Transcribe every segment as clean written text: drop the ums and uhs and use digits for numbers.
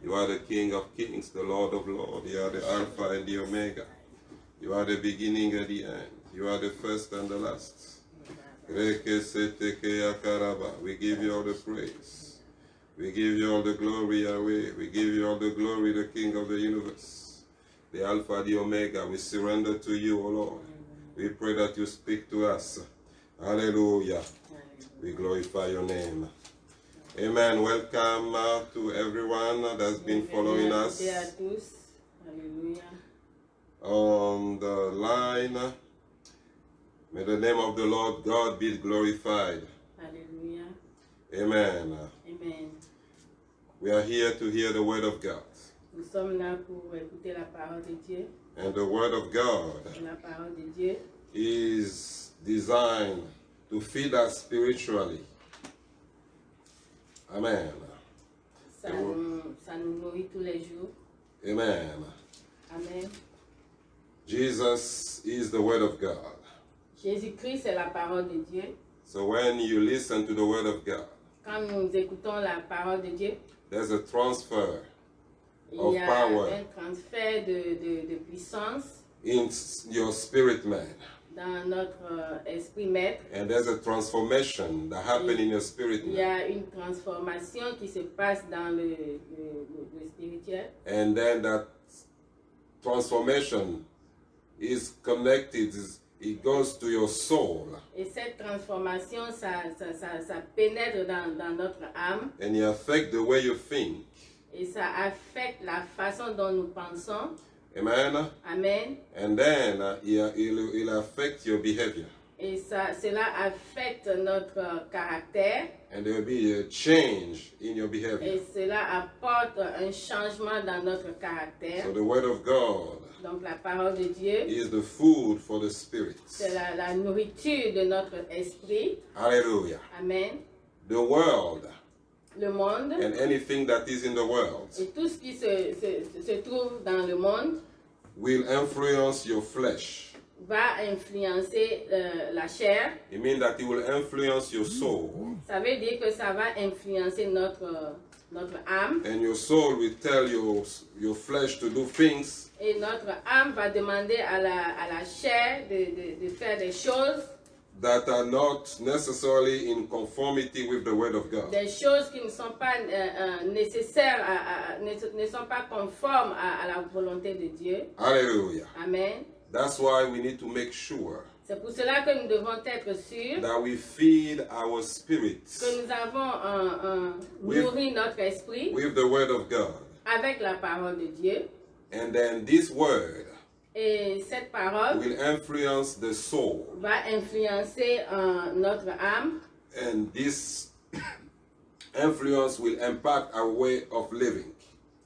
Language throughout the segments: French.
You are the King of kings, the Lord of lords. You are the Alpha and the Omega. You are the beginning and the end. You are the first and the last. We give you all the praise. We give you all the glory, Yahweh. We give you all the glory, the King of the universe. The Alpha, the Omega. We surrender to you, O Lord. We pray that you speak to us. Hallelujah. We glorify your name. Amen. Welcome to everyone that's been following us on the line. May the name of the Lord God be glorified. Hallelujah. Amen. Amen. We are here to hear the word of God. Nous sommes là pour écouter la parole de Dieu. And the word of God La parole de Dieu is designed to feed us spiritually. Amen. ça nous nourrit tous les jours. Amen. Amen. Jesus is the word of God. Jésus-Christ est la parole de Dieu. So when you listen to the word of God, Quand nous écoutons la parole de Dieu, there's a transfer il of y a power un transfert de puissance in your spirit man. dans notre esprit maître. And there's a transformation that happens in your spirit Il y man. a une transformation qui se passe dans le spirituel. And then that transformation is connected, it goes to your soul. Et cette transformation, ça pénètre dans notre âme. And it affects the way you think. Et ça affecte la façon dont nous pensons. Amen. Amen. And then it'll affect your behavior. Et cela affecte notre caractère. And there will be a change in your behavior. Et cela apporte un changement dans notre caractère. So the word of God Donc la parole de Dieu, is the food for the spirit. c'est la nourriture de notre esprit. Hallelujah. Amen. The world Le monde and anything that is in the world et tout ce qui se trouve dans le monde will influence your flesh. va influencer la chair. It means that it will influence your soul. Ça veut dire que ça va influencer notre âme. And your soul will tell your flesh to do things Et notre âme va demander à la chair de faire des choses. that are not necessarily in conformity with the word of God. Des choses qui ne sont pas nécessaires, ne sont pas conformes à la volonté de Dieu. Hallelujah. Amen. That's why we need to make sure C'est pour cela que nous devons être sûrs that we feed our spirits que nous avons nourri notre esprit with the word of God. avec la parole de Dieu. And then this word Et cette parole will influence the soul. va influencer notre âme. And this influence will impact our way of living.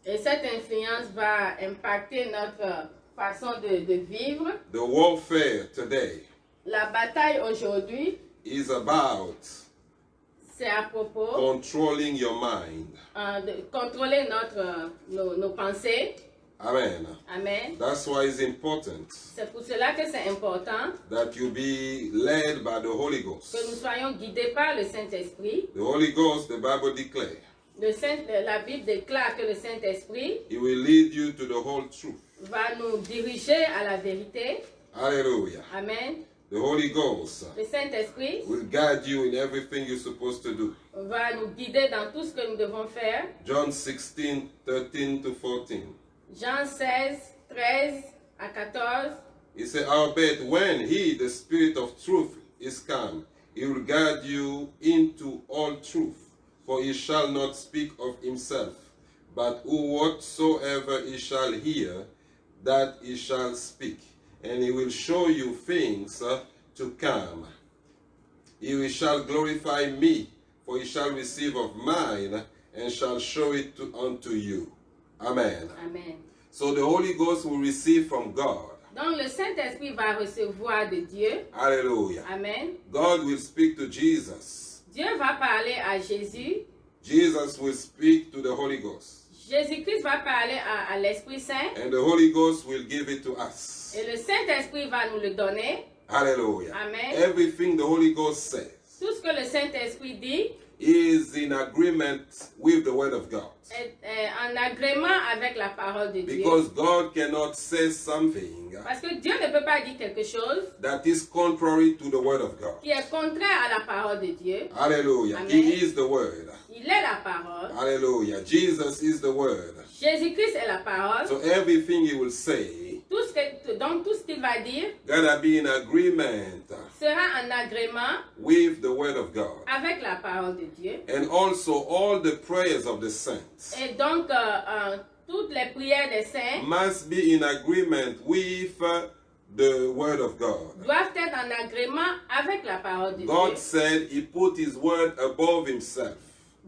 Et cette influence va impacter notre façon de vivre. The warfare today La bataille aujourd'hui, is about c'est à propos controlling your mind. de contrôler nos pensées. Amen. Amen. That's why it's important C'est pour cela que c'est important that you be led by the Holy Ghost. que nous soyons guidés par le Saint-Esprit. The Holy Ghost, the Bible declares, La Bible déclare que le Saint-Esprit He will lead you to the whole truth. va nous diriger à la vérité. Hallelujah. Amen. The Holy Ghost Le Saint-Esprit will guide you in everything you're supposed to do. va nous guider dans tout ce que nous devons faire. John 16, 13 to 14. Jean 16, 13 à 14. He said, "Howbeit, when He, the Spirit of truth, is come, He will guide you into all truth. For He shall not speak of Himself, but whatsoever He shall hear, that He shall speak. And He will show you things to come. He shall glorify me, for He shall receive of mine, and shall show it unto you." Amen. Amen. So the Holy Ghost will receive from God. Donc le Saint-Esprit va recevoir de Dieu. Hallelujah. Amen. God will speak to Jesus. Dieu va parler à Jésus. Jesus will speak to the Holy Ghost. Jésus-Christ va parler à l'Esprit Saint. And the Holy Ghost will give it to us. Et le Saint-Esprit va nous le donner. Hallelujah. Amen. Everything the Holy Ghost says, Tout ce que le Saint-Esprit dit, is in agreement with the word of God. est en agrément avec la parole de Dieu. Because God cannot say something Parce que Dieu ne peut pas dire quelque chose that is contrary to the word of God. qui est contraire à la parole de Dieu. Hallelujah. Amen. He is the word. Il est la parole. Hallelujah. Jesus is the word. Jésus-Christ est la parole. So everything he will say Donc tout ce qu'il va dire gotta be in agreement sera en agrément with the word of God. avec la parole de Dieu. And also all the prayers of the saints Et donc toutes les prières des saints must be in agreement with the word of God. doivent être en agrément avec la parole de God Dieu. said he put his word above himself.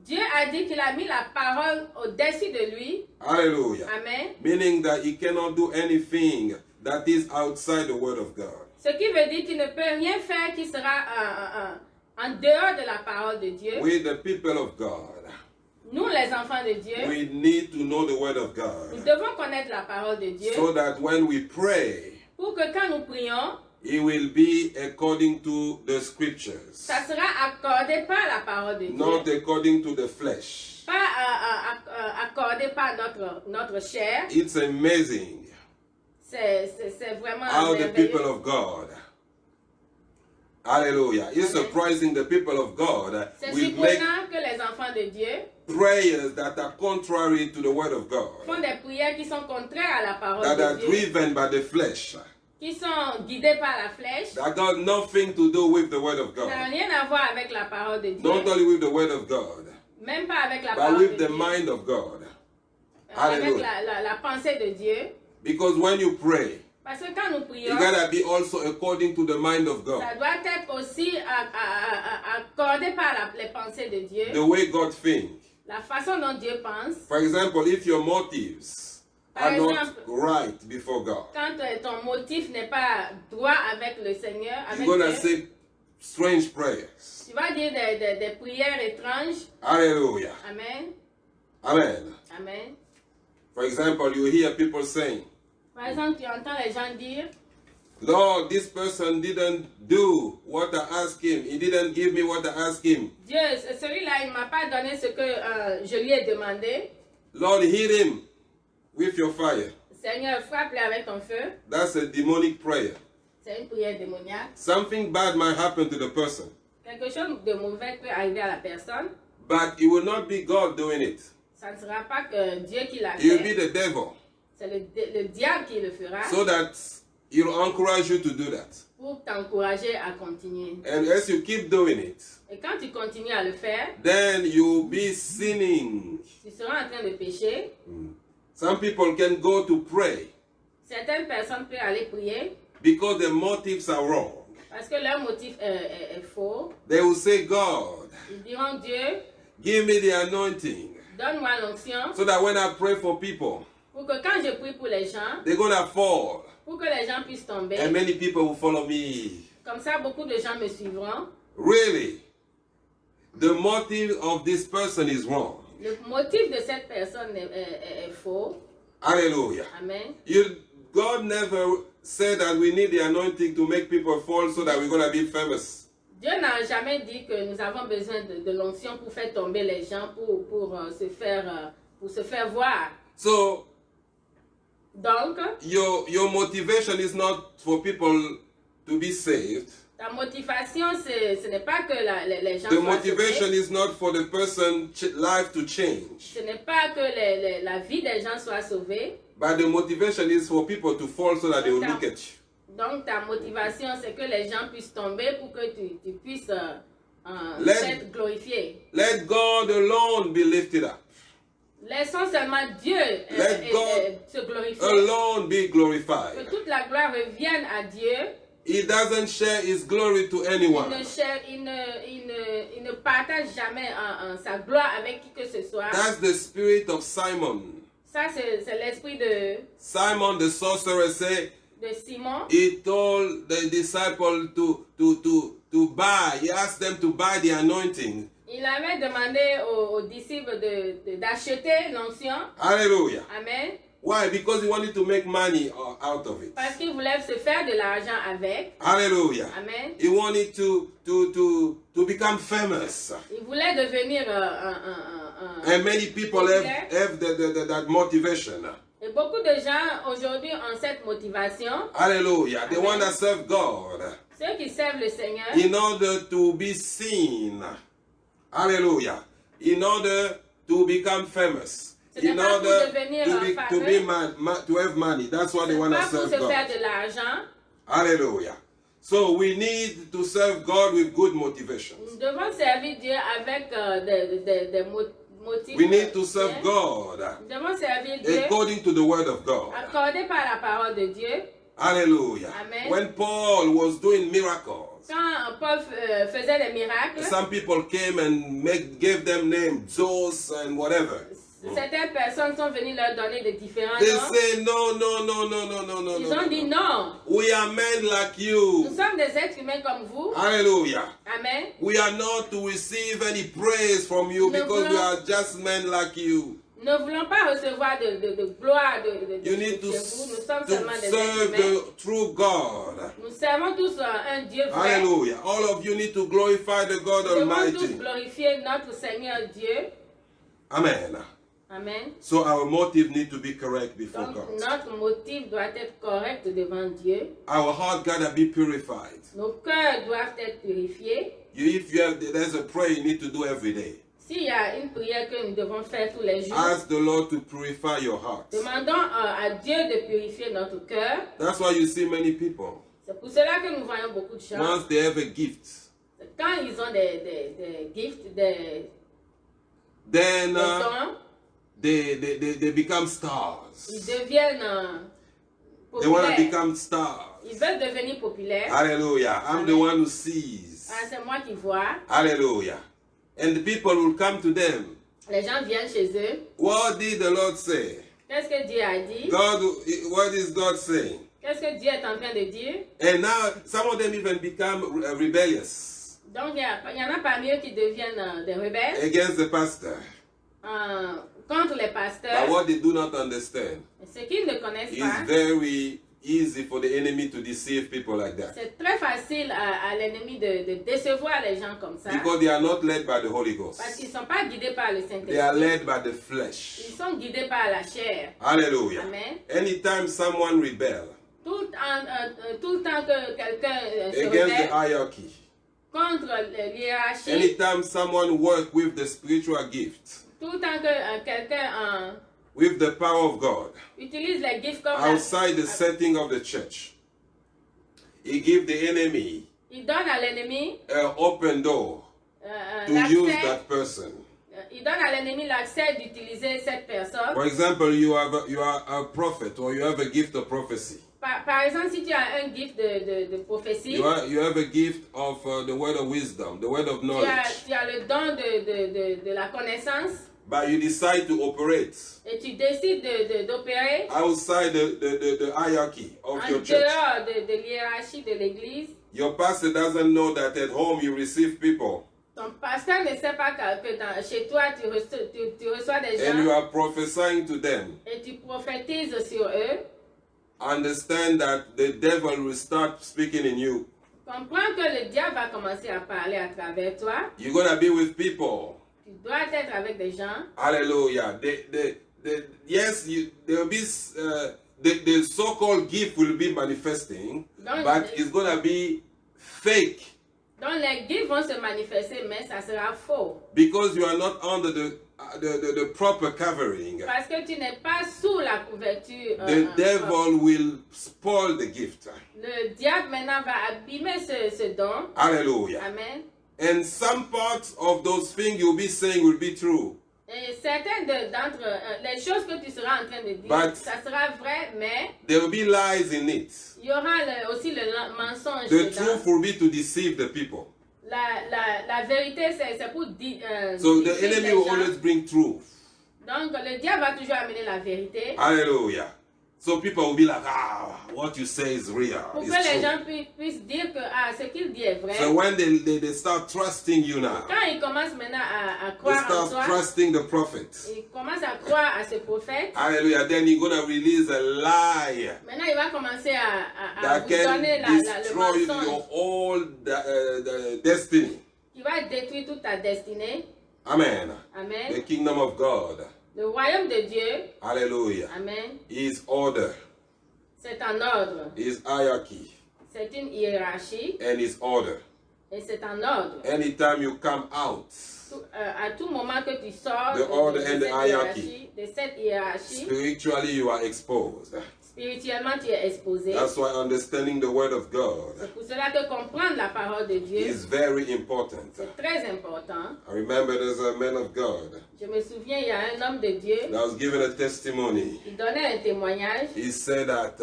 Dieu a dit qu'il a mis la parole au-dessus de lui. Hallelujah. Amen. Meaning that he cannot do anything that is outside the word of God. Ce qui veut dire qu'il ne peut rien faire qui sera en dehors de la parole de Dieu. We, the people of God, Nous, les enfants de Dieu, we need to know the word of nous God devons connaître la parole de Dieu so that when we pray, pour que quand nous prions, it will be according to the scriptures, ça sera accordé par la parole de Dieu. not according to the flesh. Pas accordé par notre chair. It's amazing C'est vraiment how the people merveilleux. of God, hallelujah, it's surprising the people of God C'est will make surprenant que les enfants de Dieu prayers that are contrary to the word of font God, des prières qui sont contraires à la parole that are de Dieu, driven by the flesh, qui sont guidées par la flèche. that got nothing to do with the word of Ça n'a God, rien à voir avec la parole de Dieu, not only with the word of God, même pas avec la but parole with de the Dieu, mind of God. avec Hallelujah. la pensée de Dieu. Because when you pray, Parce que quand nous it prions, gotta be also according to the mind of God, ça doit être aussi accordé par les pensées de Dieu, the way God thinks. la façon dont Dieu pense. For example, if your motives Par are not exemple, right before God, Quand ton motif n'est pas droit avec le Seigneur, avec you're gonna Dieu, say strange prayers. tu vas dire des prières étranges. Hallelujah. Amen. Amen. Amen. For example, you hear people saying, Par exemple, tu entends les gens dire, Lord, this person didn't do what I asked him. He didn't give me what I asked him. Dieu, celui-là, il ne m'a pas donné ce que je lui ai demandé. Lord, hit him with your fire. Seigneur, frappe-le avec ton feu. That's a demonic prayer. C'est une prière démoniaque. Something bad might happen to the person, Quelque chose de mauvais peut arriver à la personne. but it will not be God doing it. Ça ne sera pas que Dieu qui l'a It will be fait. the devil. C'est le diable qui le fera So that he'll encourage you to do that. pour t'encourager à continuer. And as you keep doing it, Et quand tu continues à le faire, then you'll be sinning. tu seras en train de pécher. Some people can go to pray Certaines personnes peuvent aller prier because their motives are wrong. parce que leur motif est faux. They will say, God, Ils diront, Dieu, give me the anointing donne-moi l'onction so that when I pray for people, pour que quand je prie pour les gens, they're going to fall. pour que les gens puissent tomber. And many people will follow me. Comme ça, beaucoup de gens me suivront. Really? The motive of this person is wrong. Le motif de cette personne est faux. Hallelujah. Amen. God never said that we need the anointing to make people fall so that we're going to be famous. Dieu n'a jamais dit que nous avons besoin de l'onction pour faire tomber les gens, pour se faire voir. So, Donc, your motivation is not for people to be saved. ta motivation, ce n'est pas que les gens The soient motivation sauvés. is not for the person's life to change. Ce n'est pas que la vie des gens soit sauvée. But the motivation is for people to fall so that they will look at you. Donc, ta motivation, c'est que les gens puissent tomber pour que tu puisses être glorifié. Let God alone be lifted up. Laissons seulement Dieu Let God se glorifier. alone be Que glorified. toute la gloire revienne à Dieu. He doesn't share his glory to anyone. Il ne partage jamais sa gloire avec qui que ce soit. That's the spirit of Simon. Ça, c'est l'esprit de Simon the sorcerer said, Simon. he told the disciple to buy. He asked them to buy the anointing. Il avait demandé aux disciples d'acheter l'onction. Hallelujah. Amen. Why? Because he wanted to make money out of it. Parce qu'il voulait se faire de l'argent avec. Hallelujah. Amen. He wanted to become famous. Il voulait devenir And many people have that motivation. Et beaucoup de gens aujourd'hui ont cette motivation. Hallelujah. They Amen. want to serve God Ceux qui servent le Seigneur, in order to be seen. Hallelujah. In order to become famous. Ce n'est In pas pour order devenir to have money. That's why they want to pas pour serve se God. faire de l'argent. Hallelujah. So we need to serve God with good motivations. Nous devons servir Dieu avec des motifs. We need to serve bien. God Nous devons servir Dieu according to the word of God. accordé par la parole de Dieu. Hallelujah. Amen. When Paul was doing miracles, Quand Paul faisait des miracles, some people came and gave them names, Zeus and whatever. certaines personnes sont venues leur donner des différents They noms. say, no. Ils ont dit non. We are men like Nous you. sommes des êtres humains comme vous. Hallelujah. Amen. We are not to receive any praise from you No, because we no. are just men like you. Nous ne voulons pas recevoir de gloire de You need chez to vous. Nous sommes seulement des êtres serve humains. the true God. Nous servons tous un Dieu vrai. Hallelujah. All of you need to glorify the God Nous devons tous Almighty. glorifier notre Seigneur Dieu. Amen. Amen. So our motive need to be correct before Donc God. notre motif doit être correct devant Dieu. Our heart gotta be purified. Nos cœurs doivent être purifiés. There's a prayer you need to do every day. S'il y a une prière que nous devons faire tous les jours, Ask the Lord to purify your heart. demandons à Dieu de purifier notre cœur. That's why you see many people. C'est pour cela que nous voyons beaucoup de gens. Once they have a gift, Quand ils ont des gifts, des then dons, they become stars. ils deviennent They want to populaires. become stars. Ils veulent devenir populaires. Hallelujah. I'm the Amen. one who sees. Ah, c'est moi qui vois. Hallelujah. And the people will come to them. Les gens viennent chez eux. What did the Lord say? Qu'est-ce que Dieu a dit? What is God saying? Qu'est-ce que Dieu est en train de dire? And now some of them even become rebellious Donc, il y en a parmi eux qui deviennent des rebelles against the pastor. contre les But pasteurs. what they do not understand Ce qu'ils ne connaissent is pas, very easy for the enemy to deceive people like that. c'est très facile à l'ennemi de décevoir les gens comme ça. Because they are not led by the Holy Parce Ghost. qu'ils ne sont pas guidés par le They are Saint-Esprit. led by the flesh. Ils sont guidés par la chair. Hallelujah. Amen. Anytime someone rebel Tout le temps que quelqu'un se against the rebelle hierarchy, contre l'hiérarchie, anytime someone work with the spiritual gift, tout le temps que quelqu'un with the power of God, utilise les gifts comme outside the setting of the church, he give the enemy il donne à l'ennemi an open door to use l'accès. that person. Il donne à l'ennemi l'accès d'utiliser cette personne. For example, you are a prophet or you have a gift of prophecy. Par exemple, si tu as un gift de prophétie, You have a gift of the word of wisdom, the word of knowledge, tu as le don de la connaissance but you decide to operate et tu décides d'opérer outside the hierarchy of en your church. dehors de l'hiérarchie de l'église. Your pastor doesn't know that at home you receive people Ton pasteur ne sait pas que chez toi tu reçois des and you gens are prophesying to them. et tu prophétises sur eux. Understand that the devil will start speaking in you. Comprends que le diable va commencer à parler à travers toi. You're going to be with people. Tu dois être avec des gens. Hallelujah. Yes, there will be the so-called gift will be manifesting, but it's going to be fake Donc les gifts vont se manifester, mais ça sera faux. because you are not under the proper covering. Parce que tu n'es pas sous la couverture. The devil will spoil the gift. Le diable maintenant va abîmer ce don. Hallelujah. Amen. And some parts of those things you'll be saying will be true. Et certaines d'entre les choses que tu seras en train de dire, But ça sera vrai, mais there will be lies in it. il y aura aussi le mensonge The dedans. truth will be to deceive the people. La vérité, c'est pour So the diviser enemy les will gens. always bring truth. Donc le diable va toujours amener la vérité. Hallelujah. So people will be like, what you say is real. Pour It's que les true. gens puissent dire que ce qu'il dit est vrai. So when they start trusting you now, Quand ils commencent maintenant à they croire en start toi, trusting the prophet. ils commencent à croire à ce prophète. Hallelujah. Then you're going to release a lie Maintenant, il va commencer à that vous can donner le destroy mensonge your whole the destiny. qui va détruire toute ta destinée. Amen. Amen. The kingdom of God. Le royaume de Dieu, Hallelujah. amen, Is order, c'est un ordre, is hierarchy, c'est une hiérarchie and is order. et c'est un ordre. Anytime you come out, À tout moment que tu sors The order and the hierarchy. de cette hiérarchie, spiritually you are exposed. spirituellement tu es exposé. That's why understanding the word of God C'est pour cela que comprendre la parole de Dieu, is very important. c'est très important. I remember there's a man of God Je me souviens, il y a un homme de Dieu that was given a testimony. qui donnait un témoignage. He said that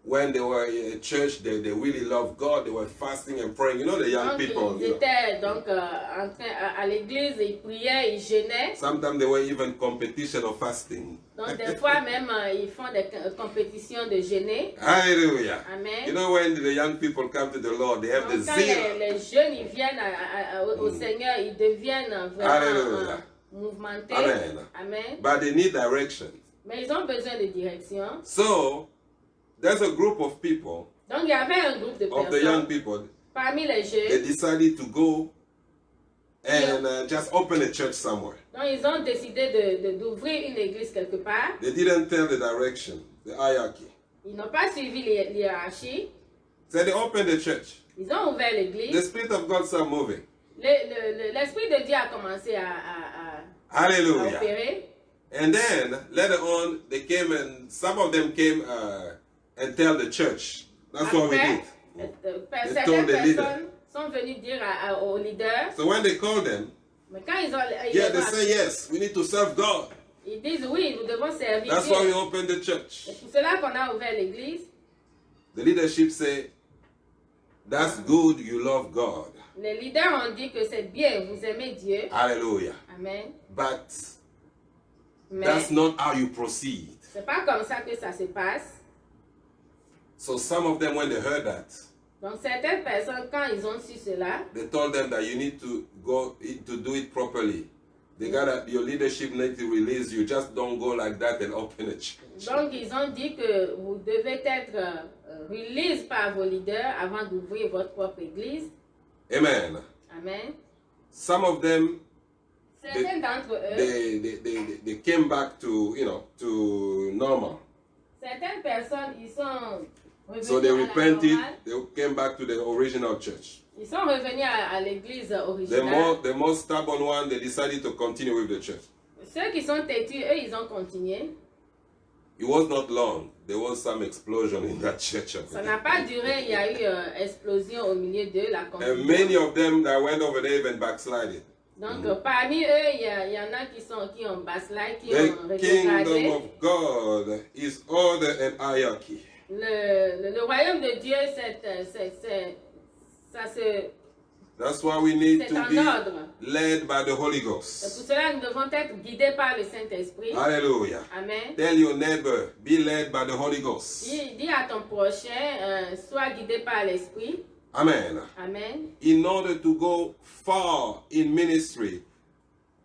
when they were in church, they really loved God. They were fasting and praying. You know, the young Donc, people. ils You know, étaient donc en train à l'église, ils priaient, ils jeûnaient. sometimes they were even competition of fasting. Donc, des fois même, ils font des compétitions de jeûner. Hallelujah. Amen. You know, when the young people come to the Lord, they have the Donc, quand zeal. les jeunes ils viennent au Seigneur, ils deviennent Alléluia. vraiment mouvementés. Amen. Amen. But they need direction. Mais ils ont besoin de direction. So, there's a group of people, Donc, il y avait un groupe de of the young personnes people, parmi les they jeunes. decided to go and just open a church somewhere. Donc, ils ont décidé d'ouvrir une église quelque part. They didn't tell the direction, the hierarchy. Ils n'ont pas suivi l'hiérarchie. So they opened the church. Ils ont ouvert The l'église. Spirit of God started moving. L'Esprit de Dieu a commencé à Hallelujah. opérer. And then later on, they came and some of them came and tell the church. That's what we Après, did. They certaines told the leader. personnes sont venues dire aux leaders, So when they called them, mais quand ils ont yeah, they say yes, we need to serve God. ils disent oui, nous devons servir That's why we Dieu. opened the church. C'est pour cela qu'on a ouvert l'église. The leadership say, that's good, you love God. Les leaders ont dit que c'est bien, vous aimez Dieu. Hallelujah. Amen. But Mais that's not how you proceed. c'est pas comme ça que ça se passe. So some of them, when they heard that, Donc certaines personnes, quand ils ont su cela, they told them that you need to go to do it properly. They gotta, your leadership needs to release you. Just don't go like that and open a church. donc ils ont dit que vous devez être release par vos leaders avant d'ouvrir votre propre église. Amen. Amen. Some of them, Certains d'entre eux, they came back to, to normal. certaines personnes, ils sont revenus So they à la repented. normale. They came back to the original church. Ils sont revenus à l'église The originale. more stubborn one, they decided to continue with the church. Ceux qui sont têtus, eux, ils ont continué. It was not long. There was some explosion in that church. Ça n'a pas duré, il y a eu explosion au milieu de la And many confusion. of them that went over there even backslided. Donc parmi eux, il y en a qui ont backslide, qui ont The kingdom rétrogradé. of God is order and hierarchy. Le royaume de Dieu, ça se... That's why we need C'est to en be ordre. led by the Holy C'est pour Ghost. cela que nous devons être guidés par le Saint-Esprit. Hallelujah. Amen. Tell your neighbor, be led by the Holy Ghost. Dis à ton prochain, sois guidé par l'Esprit. Amen. Amen. In order to go far in ministry,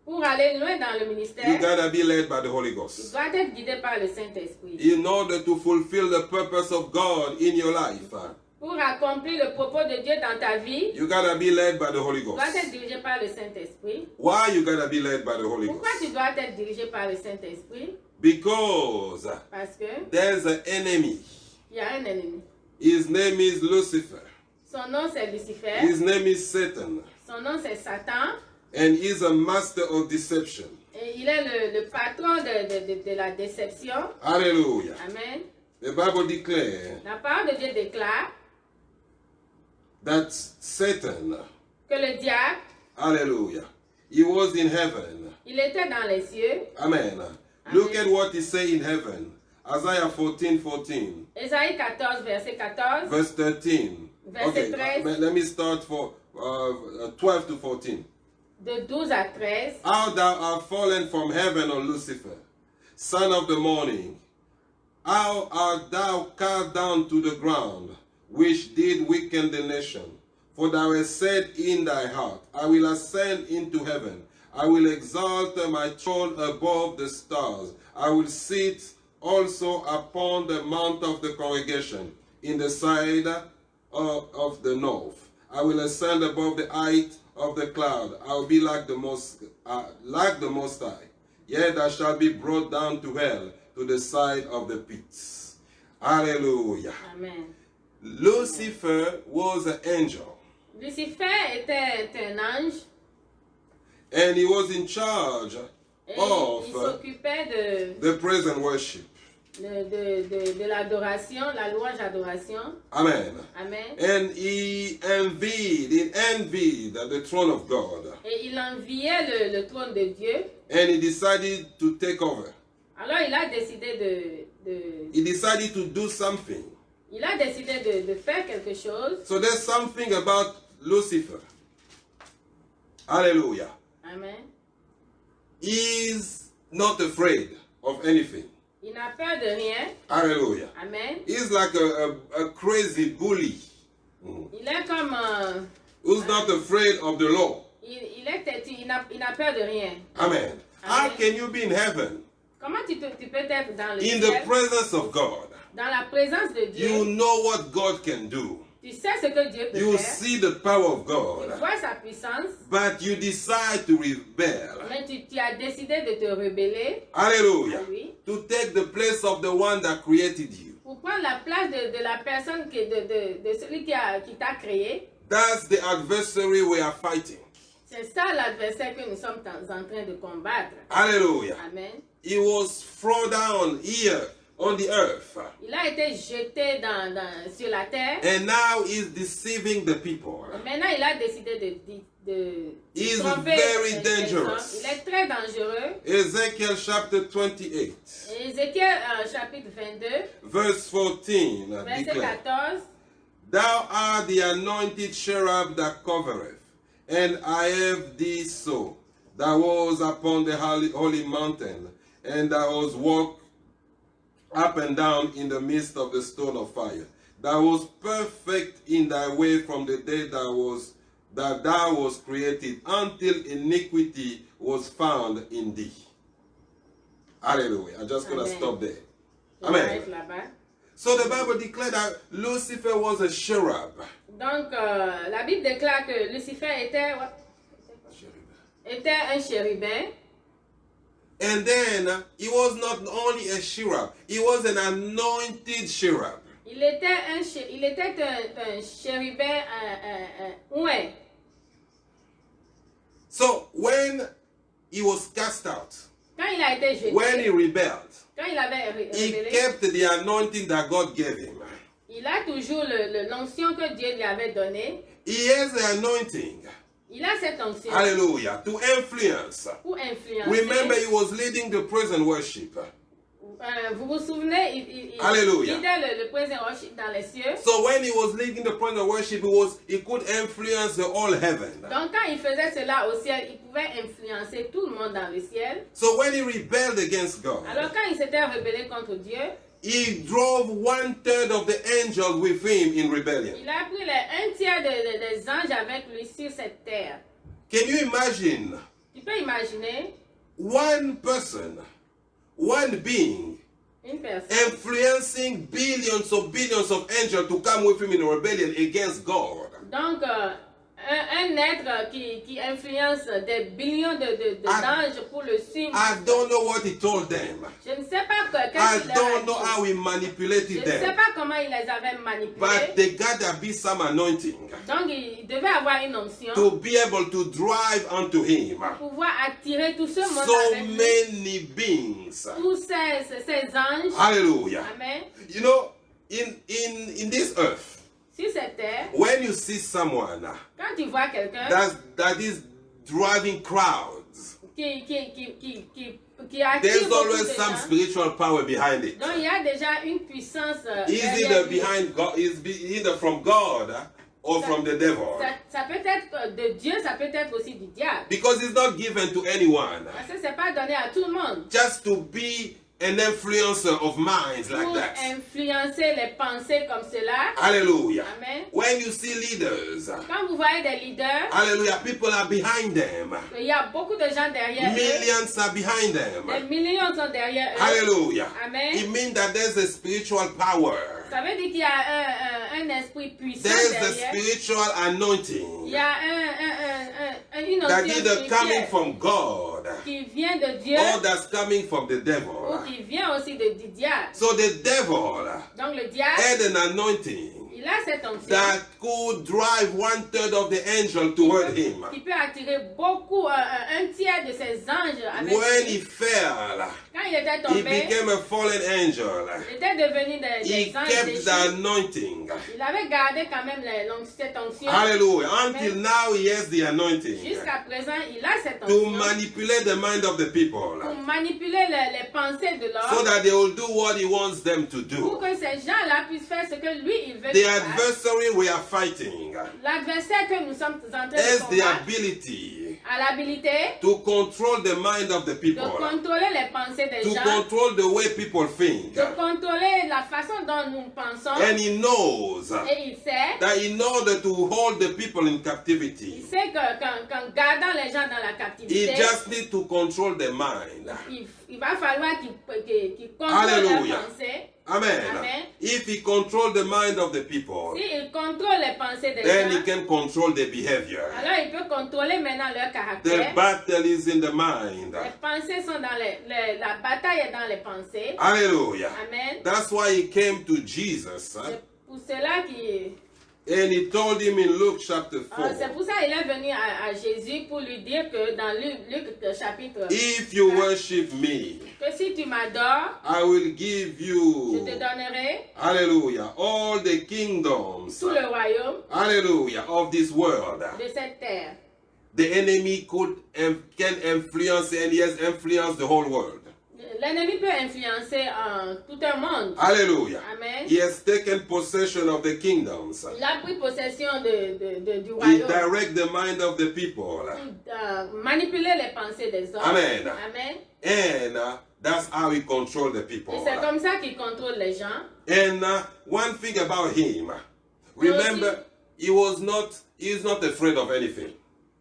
Pour aller loin dans le you ministère, gotta be led by the Holy tu Ghost. dois être guidé par le Saint-Esprit. In order to fulfill the purpose of God in your life, Pour accomplir le propos de Dieu dans ta vie, you gotta be led by the Holy tu dois Ghost. être dirigé par le Saint-Esprit. Why you gotta be led by the Holy Pourquoi tu Ghost? dois être dirigé par le Saint-Esprit? Because Parce que there's an enemy. il y a un ennemi. His name is Lucifer. Son nom c'est Lucifer. His name is Satan. Son nom c'est Satan. And he's a master of deception. Et il est le patron de la déception. Hallelujah. Amen. The Bible declares La parole de Dieu déclare that Satan, que le diable, hallelujah, he was in heaven. il était dans les cieux. Amen. Look at what he say in heaven. Isaiah 14:14, Ésaïe 14, verset 14. verse 13. Verset Okay, 13. let me start for 12 to 14. De 12 à 13. How thou art fallen from heaven, O Lucifer, son of the morning. how art thou cast down to the ground, which did weaken the nation? For thou hast said in thy heart, I will ascend into heaven. I will exalt my throne above the stars. I will sit also upon the mount of the congregation, in the side of the north. I will ascend above the height of the cloud. I will be like the Most High. Yet I shall be brought down to hell, to the side of the pits. Hallelujah. Amen. Lucifer was an angel. Lucifer était un ange. And he was in charge Et of il s'occupait the praise and worship. de l'adoration, la louange adoration. Amen. Amen. And he envied the throne of God. Et il enviait le trône de Dieu. And he decided to take over. Alors il a décidé He decided to do something. il a décidé de faire quelque chose. So there's something about Lucifer. Hallelujah. Amen. He's not afraid of anything. Il n'a peur de rien. Hallelujah. Amen. He's like a crazy bully. Il est comme Who's not afraid of the law. il est têtu, il n'a peur de rien. Amen. How can you be in heaven? Comment tu peux être dans le In ciel, the presence of God. dans la présence de Dieu? You know what God can do. Tu sais ce que Dieu peut You faire. see the power of Tu God. vois sa puissance. But you decide to rebel. Mais tu as décidé de te rebeller. Hallelujah. Ah oui. To take the place of the one that created you. Pour prendre la place de la personne, de celui qui t'a créé. That's the adversary we are fighting. C'est ça l'adversaire que nous sommes en train de combattre. Hallelujah. Amen. He was thrown down here on the earth. Il a été jeté sur la terre. And now he's deceiving the people. Maintenant, il a décidé de He's tromper very les gens. dangerous. Il est très dangereux. Ezekiel chapter 28, Ézéchiel chapitre 22, verse 14 verset declares, 14. Thou art the anointed cherub that covereth, and I have thee so. Thou was upon the holy mountain, and thou was walked up and down in the midst of the stone of fire. Thou was perfect in thy way from the day that thou was created, until iniquity was found in thee. Hallelujah. I'm just going to Amen. stop there. Je vais Amen. être là-bas. So the Bible declared that Lucifer was a cherub. Donc, la Bible déclare que Lucifer était un chérubin. And then he was not only a cherub, he was an anointed cherub. Il était un chérubin ouin. So when he was cast out, Quand il a été jeté, when he rebelled, quand il avait he rebellé, kept the anointing that God gave him. il a toujours l'onction que Dieu lui avait donnée. He has the anointing, Il a cette onction hallelujah, to influence. pour influencer. Remember, he was leading the praise and worship. Vous vous souvenez, il Hallelujah. guidait le praise and worship dans les cieux. So when he was leading the praise and worship, he could influence the whole heaven. Donc quand il faisait cela au ciel, il pouvait influencer tout le monde dans le ciel. So when he rebelled against God, Alors quand il s'était rebellé contre Dieu, he drove 1/3 of the angels with him in rebellion. il a pris un tiers des anges avec lui sur cette terre. Can you imagine Tu peux imaginer one person, one being, une personne influencing billions of angels to come with him in rebellion against God? donc un être qui influence des billions d'anges pour le suivre. I don't know what he told them. Je ne sais pas I qu'est-ce qu'il leur a don't know dit. how he Je manipulated ne sais them. pas comment il les avait manipulés. But they got to be some anointing Donc il devait avoir une onction to be able to drive unto him pour pouvoir attirer tout ce monde so avec lui. many beings. Tous ces anges. Hallelujah. Amen. You know, in this earth, Sur cette terre, when you see someone quand tu vois quelqu'un that is driving crowds, qui attire there's beaucoup always de some gens, spiritual power behind it. donc il y a déjà une puissance Is derrière either lui. behind God, is either from God or from the devil. Ça peut être de Dieu, ça peut être aussi du diable. Because it's not given to anyone. Parce que c'est pas donné à tout le monde. Just to be an influencer of minds like pour that. influencer les pensées comme cela. Hallelujah. Amen. When you see leaders, Quand vous voyez des leaders, hallelujah, people are behind them. il y a beaucoup de gens derrière eux. Millions are behind Des them. millions sont derrière eux. Hallelujah. Amen. It means that there's a spiritual power. Ça veut dire qu'il y a un esprit puissant There's the derrière. spiritual Il anointing y a une that onction either coming spirituelle from God qui vient de Dieu or that's coming from the ou devil. qui vient aussi du diable. So the devil Donc le diable, had an anointing il a cette onction that could drive 1/3 of the angel toward him. qui peut attirer beaucoup, un tiers de ses anges avec When lui. he fell, Quand il était he tombé, became a fallen angel. il était devenu He des anges kept déchus. the anointing. Il avait gardé quand même cette onction. Hallelujah. Until now, he has the anointing Jusqu'à présent, il a cette to onction manipulate the mind of the people pour manipuler les pensées de so l'homme, that they will do what he wants them to pour do. que ces gens-là puissent faire ce que lui, il veut The qu'ils fassent. adversary we are fighting L'adversaire que nous sommes en train de has the combattre ability a l'habilité to control the mind of the de people, contrôler les pensées des to gens, control the way people think. de contrôler la façon dont nous pensons. And he knows Et il sait, that in order to hold the people in il captivity, sait qu'en gardant les gens dans la he captivité, just needs to control the mind. il va falloir qu'il contrôle Hallelujah. les pensées. Amen. Amen. If he controls the mind of the people, S'il contrôle les pensées des then he gens, can control the behavior. alors il peut contrôler maintenant leur The caractère. battle is in the mind. Les pensées sont dans la bataille est dans les pensées. Hallelujah. Amen. That's why he came to Jesus C'est pour cela qu'il and he told him in Luke chapter c'est 4, pour ça qu'il est venu à Jésus pour lui dire que dans Luc chapitre if you worship me, que si tu m'adores, I will give je you, te donnerai hallelujah, all the kingdoms, tout le royaume hallelujah, of this world. de cette terre. The enemy can influence and he has influenced the whole world. L'ennemi peut influencer tout un monde. Hallelujah. Amen. He has taken possession of the kingdoms. Il a pris possession du He royaume. directs the mind of the people. Manipuler les pensées des hommes. Amen. Amen. And that's how he controls the Et people. c'est comme ça qu'il contrôle les gens. And one thing about him, remember, he is not afraid of anything.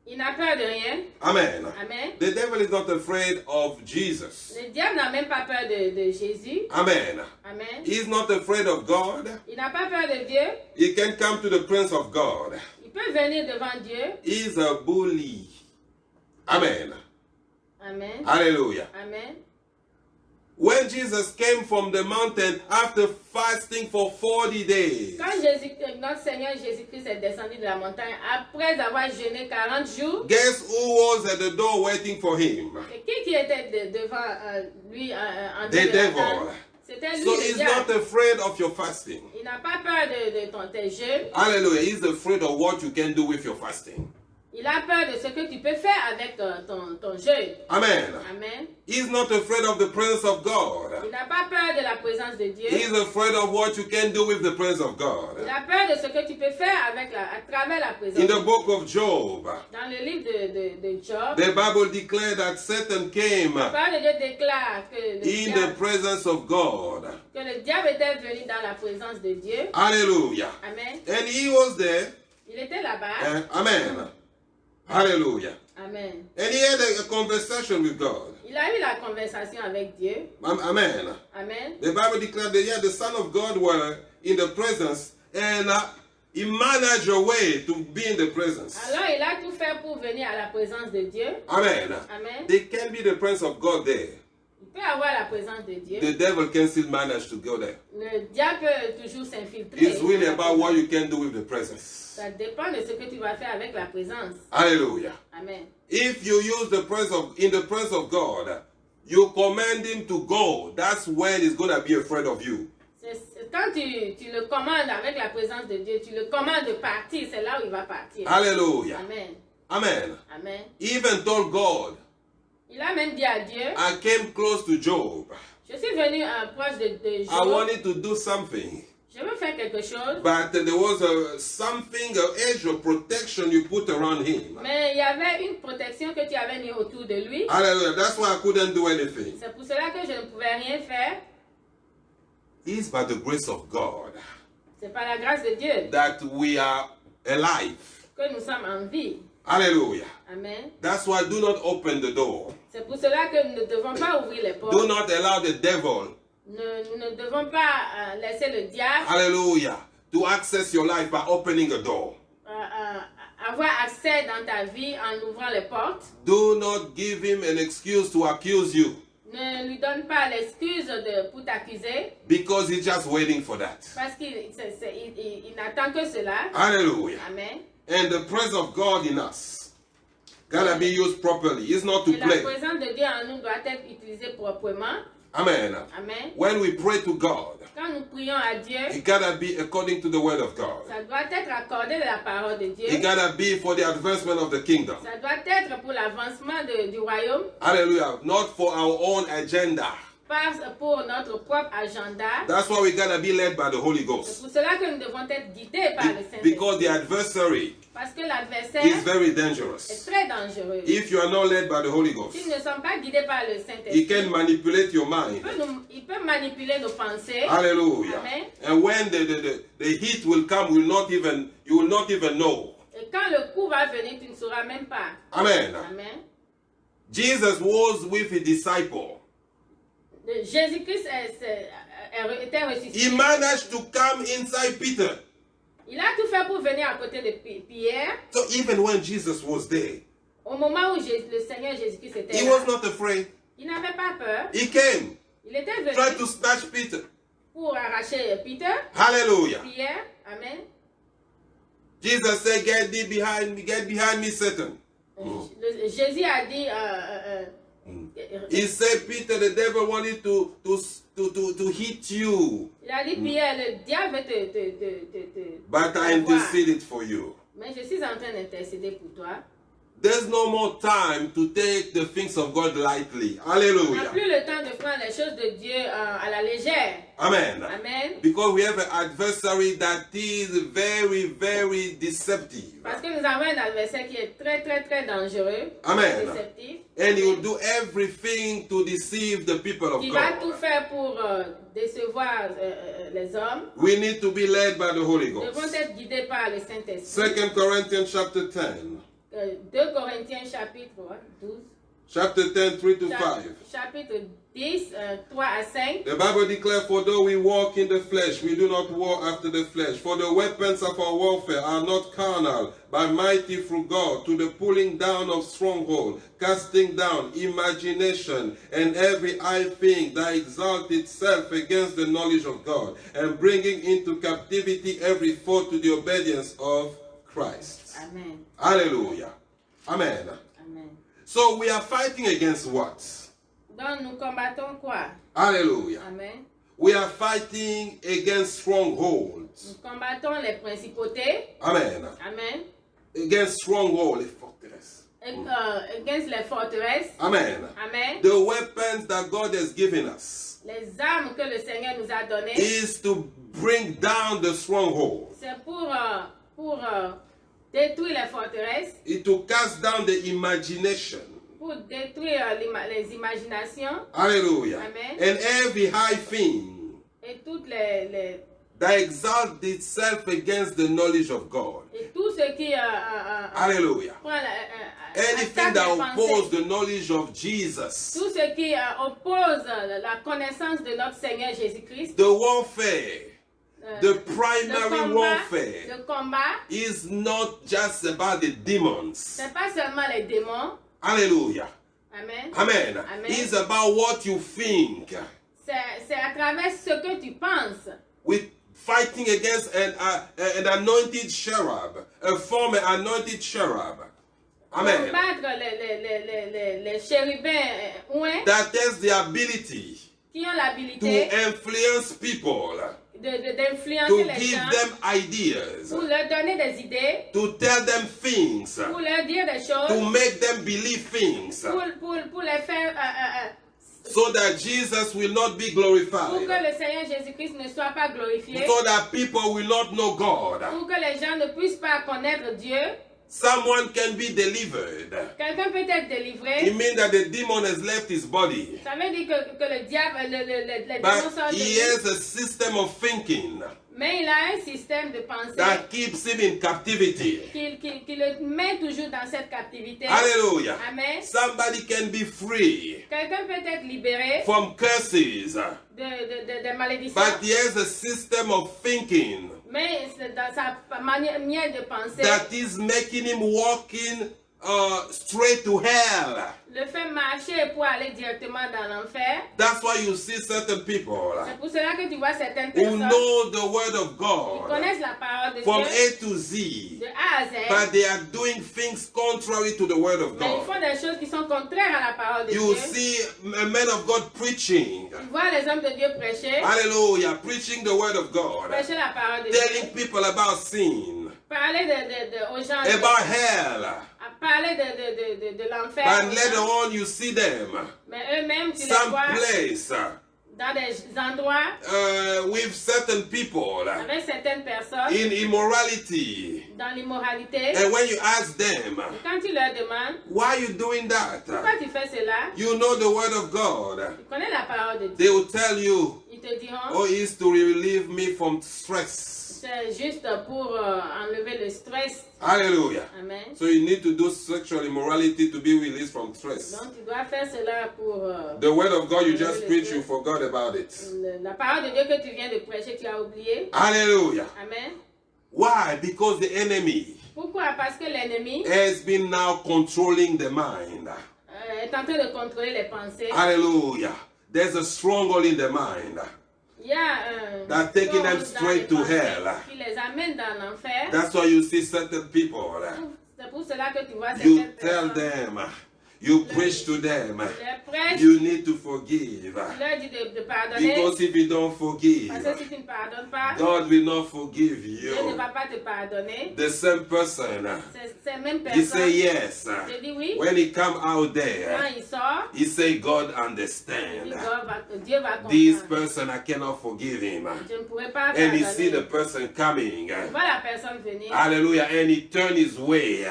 Il n'a peur de rien. Amen. Amen. The devil is not afraid of Jesus. Le diable n'a même pas peur de Jésus. Amen. Amen. He's not afraid of God. Il n'a pas peur de Dieu. He can come to the presence of God. Il peut venir devant Dieu. He's a bully. Amen. Amen. Hallelujah. Amen. When Jesus came from the mountain after fasting for 40 days, Quand notre Seigneur Jésus-Christ est descendu de la montagne, après avoir jeûné 40 jours, guess who was at the door waiting for him? c'est qui était devant lui en train The de devil. l'attendre? C'était lui, So le he's not diable. afraid of your fasting. Il n'a pas peur de tes jeûnes. Hallelujah. He's afraid of what you can do with your fasting. Il a peur de ce que tu peux faire avec ton jeûne. Amen. Amen. He's not afraid of the presence of God. Il n'a pas peur de la présence de Dieu. He's afraid of what you can do with the presence of God. Il a peur de ce que tu peux faire à travers la présence In de the Dieu. book of Job, Dans le livre de Job, the Bible declared that Satan came la parole de Dieu déclare que in the presence of God. le diable était venu dans la présence de Dieu. Hallelujah. Amen. And he was there. Il était là-bas. Amen. Hallelujah. Amen. And he had a conversation with God. Il a eu la conversation avec Dieu. Amen. Amen. The Bible declared that the Son of God were in the presence and he managed a way to be in the presence. Alors il a tout fait pour venir à la présence de Dieu. Amen. Amen. There can be the presence of God there. Il peut avoir la présence de Dieu. The devil can still manage to go there. Le diable peut toujours s'infiltrer. It's really about what you can do with the presence. Ça dépend de ce que tu vas faire avec la présence. Hallelujah. Amen. If you use the presence in the presence of God, you command him to go. That's when he's going to be afraid of you. Quand tu le commandes avec la présence de Dieu, tu le commandes de partir, c'est là où il va partir. Hallelujah. Amen. Amen. Amen. He even told God, Il a même dit à Dieu, I came close to Job. je suis venu proche de I Job. wanted to do something. Je veux faire quelque chose. but there was something, an edge of protection you put around him. Mais il y avait une protection que tu avais mis autour de lui. Hallelujah. That's why I couldn't do anything. C'est pour cela que je ne pouvais rien faire. It's by the grace of God C'est par la grâce de Dieu that we are alive. que nous sommes en vie. Hallelujah. Amen. That's why do not open the door. C'est pour cela que nous ne devons pas ouvrir les portes. Do not allow the devil, Nous ne devons pas laisser le diable hallelujah, to access your life by opening a door. avoir accès dans ta vie en ouvrant les portes. Do not give him an excuse to accuse you, Ne lui donne pas l'excuse pour t'accuser because he's just waiting for that. parce qu'il n'attend que cela. Hallelujah. Amen. And the presence of God in us gotta be used properly. It's not to Et la play. présence de Dieu en nous doit être utilisée proprement. Amen. Amen. When we pray to God, Quand nous prions à Dieu, it gotta be according to the word of God. ça doit être accordé de la parole de Dieu. It gotta be for the advancement of the kingdom. Ça doit être pour l'avancement du royaume, Hallelujah. Not for our own agenda. pas pour notre propre agenda. That's why we gotta be led by the Holy C'est Ghost. pour cela que nous devons être guidés par le Because the Saint-Esprit. adversary Parce que l'adversaire is very est dangerous. très dangereux. If you are not led by the Holy Ghost, S'ils ne sont pas guidés par le he Saint-Esprit, can manipulate your mind. il peut manipuler nos pensées. Hallelujah. Amen. And when the heat will come, you will not even know. Et quand le coup va venir, tu ne sauras même pas. Amen. Amen. Jesus was with his disciple. Jésus-Christ était He ressuscité. managed to come inside Peter. Il a tout fait pour venir à côté de Pierre. So even when Jesus was there, Au moment où le Seigneur Jésus-Christ était he là, was not afraid. il n'avait pas peur. He came, Il était tried to venu snatch Peter. pour arracher Peter, Hallelujah. Pierre. Amen. Jesus said, get behind me, Satan. Jésus a dit, He said, Peter, the devil wanted to hit you, il a dit, Pierre, le diable veut te but I avoir. interceded for you. Mais je suis en train d'intercéder pour toi. There's no more time to take the things of God lightly. On n'a Hallelujah. plus le temps de prendre les choses de Dieu à la légère. Amen. Amen. Because we have an adversary that is very, very deceptive. Parce que nous avons un adversaire qui est très, très, très dangereux. Amen. Déceptif. And he will do everything to deceive the people of Qui va tout God. faire pour décevoir les hommes. We need to be led by the Holy Nous devons Ghost. être guidés par le Saint-Esprit. 2 Corinthians chapter 10. 2 Corinthiens chapitre 12. Chapter 10, 3 to 5. Chapitre 10, 3 à 5. The Bible declares, for though we walk in the flesh, we do not war after the flesh. For the weapons of our warfare are not carnal, but mighty through God, to the pulling down of stronghold, casting down imagination, and every high thing that exalts itself against the knowledge of God, and bringing into captivity every thought to the obedience of Christ. Amen. Hallelujah. Amen. Amen. So we are fighting against what? Donc nous combattons quoi? Hallelujah. Amen. We are fighting against strongholds. Nous combattons les principautés. Amen. Amen. Against strongholds, les forteresses. Against les forteresses. Amen. Amen. The weapons that God has given us Les armes que le Seigneur nous a données, is to bring down the stronghold. c'est pour détruire les forteresses, It to cast down the imagination. pour détruire les imaginations Hallelujah. Amen. And every high thing et toutes les that exalts itself against the knowledge of God. et tout ce qui Hallelujah. prend Anything attaque that les pensées, opposes the knowledge of Jesus. tout ce qui oppose la connaissance de notre Seigneur Jésus-Christ, The warfare, the primary le warfare combat, is not just about the demons. c'est pas seulement les démons. Hallelujah. Amen. Amen. Amen. It's about what you think. C'est à travers ce que tu penses. With fighting against an anointed cherub, a former anointed cherub. Amen. Combattre les chérubins ouins That has the ability qui ont to l'habilité influence people, d'influencer to les give gens, them ideas, pour leur donner des idées, to tell them things, pour leur dire des to choses, make them believe things. pour les faire so that Jesus will not be pour glorified, que le Seigneur Jésus-Christ ne soit pas glorifié, so that people will not know God. pour que les gens ne puissent pas connaître Dieu. Someone can be delivered. Quelqu'un peut être délivré. It means that the demon has left his body, Ça veut dire que le diable, les démons but sortent de he lui. has a system of thinking Mais il a un système de pensée that keeps him in captivity. qui le met toujours dans cette captivité. Hallelujah. Amen. Somebody can be free Quelqu'un peut être libéré from curses, de malédictions. but he has a system of thinking Mais c'est dans sa manière de penser, that is making him walking straight to hell. le fait marcher pour aller directement dans l'enfer. That's why you see certain people C'est pour cela que tu vois certaines who personnes know the word of qui God connaissent la parole de from Dieu A to Z, de A à Z, but they are doing things contrary to the word of mais ils God. font des choses qui sont contraires à la parole de You Dieu. see a man of God preaching, Tu vois les hommes de Dieu prêcher, hallelujah, preaching the word of God, prêcher la parole de telling Dieu, people about sin, parler aux gens, about hell, à parler de l'enfer. but aux later gens. on you see them Mais eux-mêmes, tu les some vois place dans des endroits with certain people avec certaines personnes in immorality. dans l'immoralité. And when you ask them, Quand tu leur demandes, why are you doing that? pourquoi tu fais cela? You know the word of God. Tu connais la parole de Dieu. They will tell you, Ils te diront, oh, it's to relieve me from stress. c'est juste pour enlever le stress. Hallelujah. Amen. So you need to do sexual immorality to be released from stress. Donc tu dois faire cela pour The word of God you just preached, you forgot about it. la parole de Dieu que tu viens de prêcher, tu as oublié. Hallelujah. Amen. Why? Because the enemy Pourquoi? Parce que l'ennemi has been now controlling the mind. est en train de contrôler les pensées. Hallelujah. There's a stronghold in the mind Il y a un that taking them dans straight les to pensées hell. qui les amène dans l'enfer. That's why you see certain people. C'est pour cela que tu vois You certaines tell personnes. them, you preach to them, Les prêches, you need to forgive. tu leur dis de pardonner. Because if you don't forgive, Parce que si tu ne pardonnes pas, God will not forgive Dieu ne you. va pas te pardonner. The same person, Ces mêmes he say personnes, yes. je dis oui. When he come out Quand there, il sort, he say God il dit, understand. Dieu va This comprendre. person, I cannot forgive him. Je ne pourrais pas And he see the pardonner. person coming. Tu vois la personne venir. Hallelujah. And he turn his way.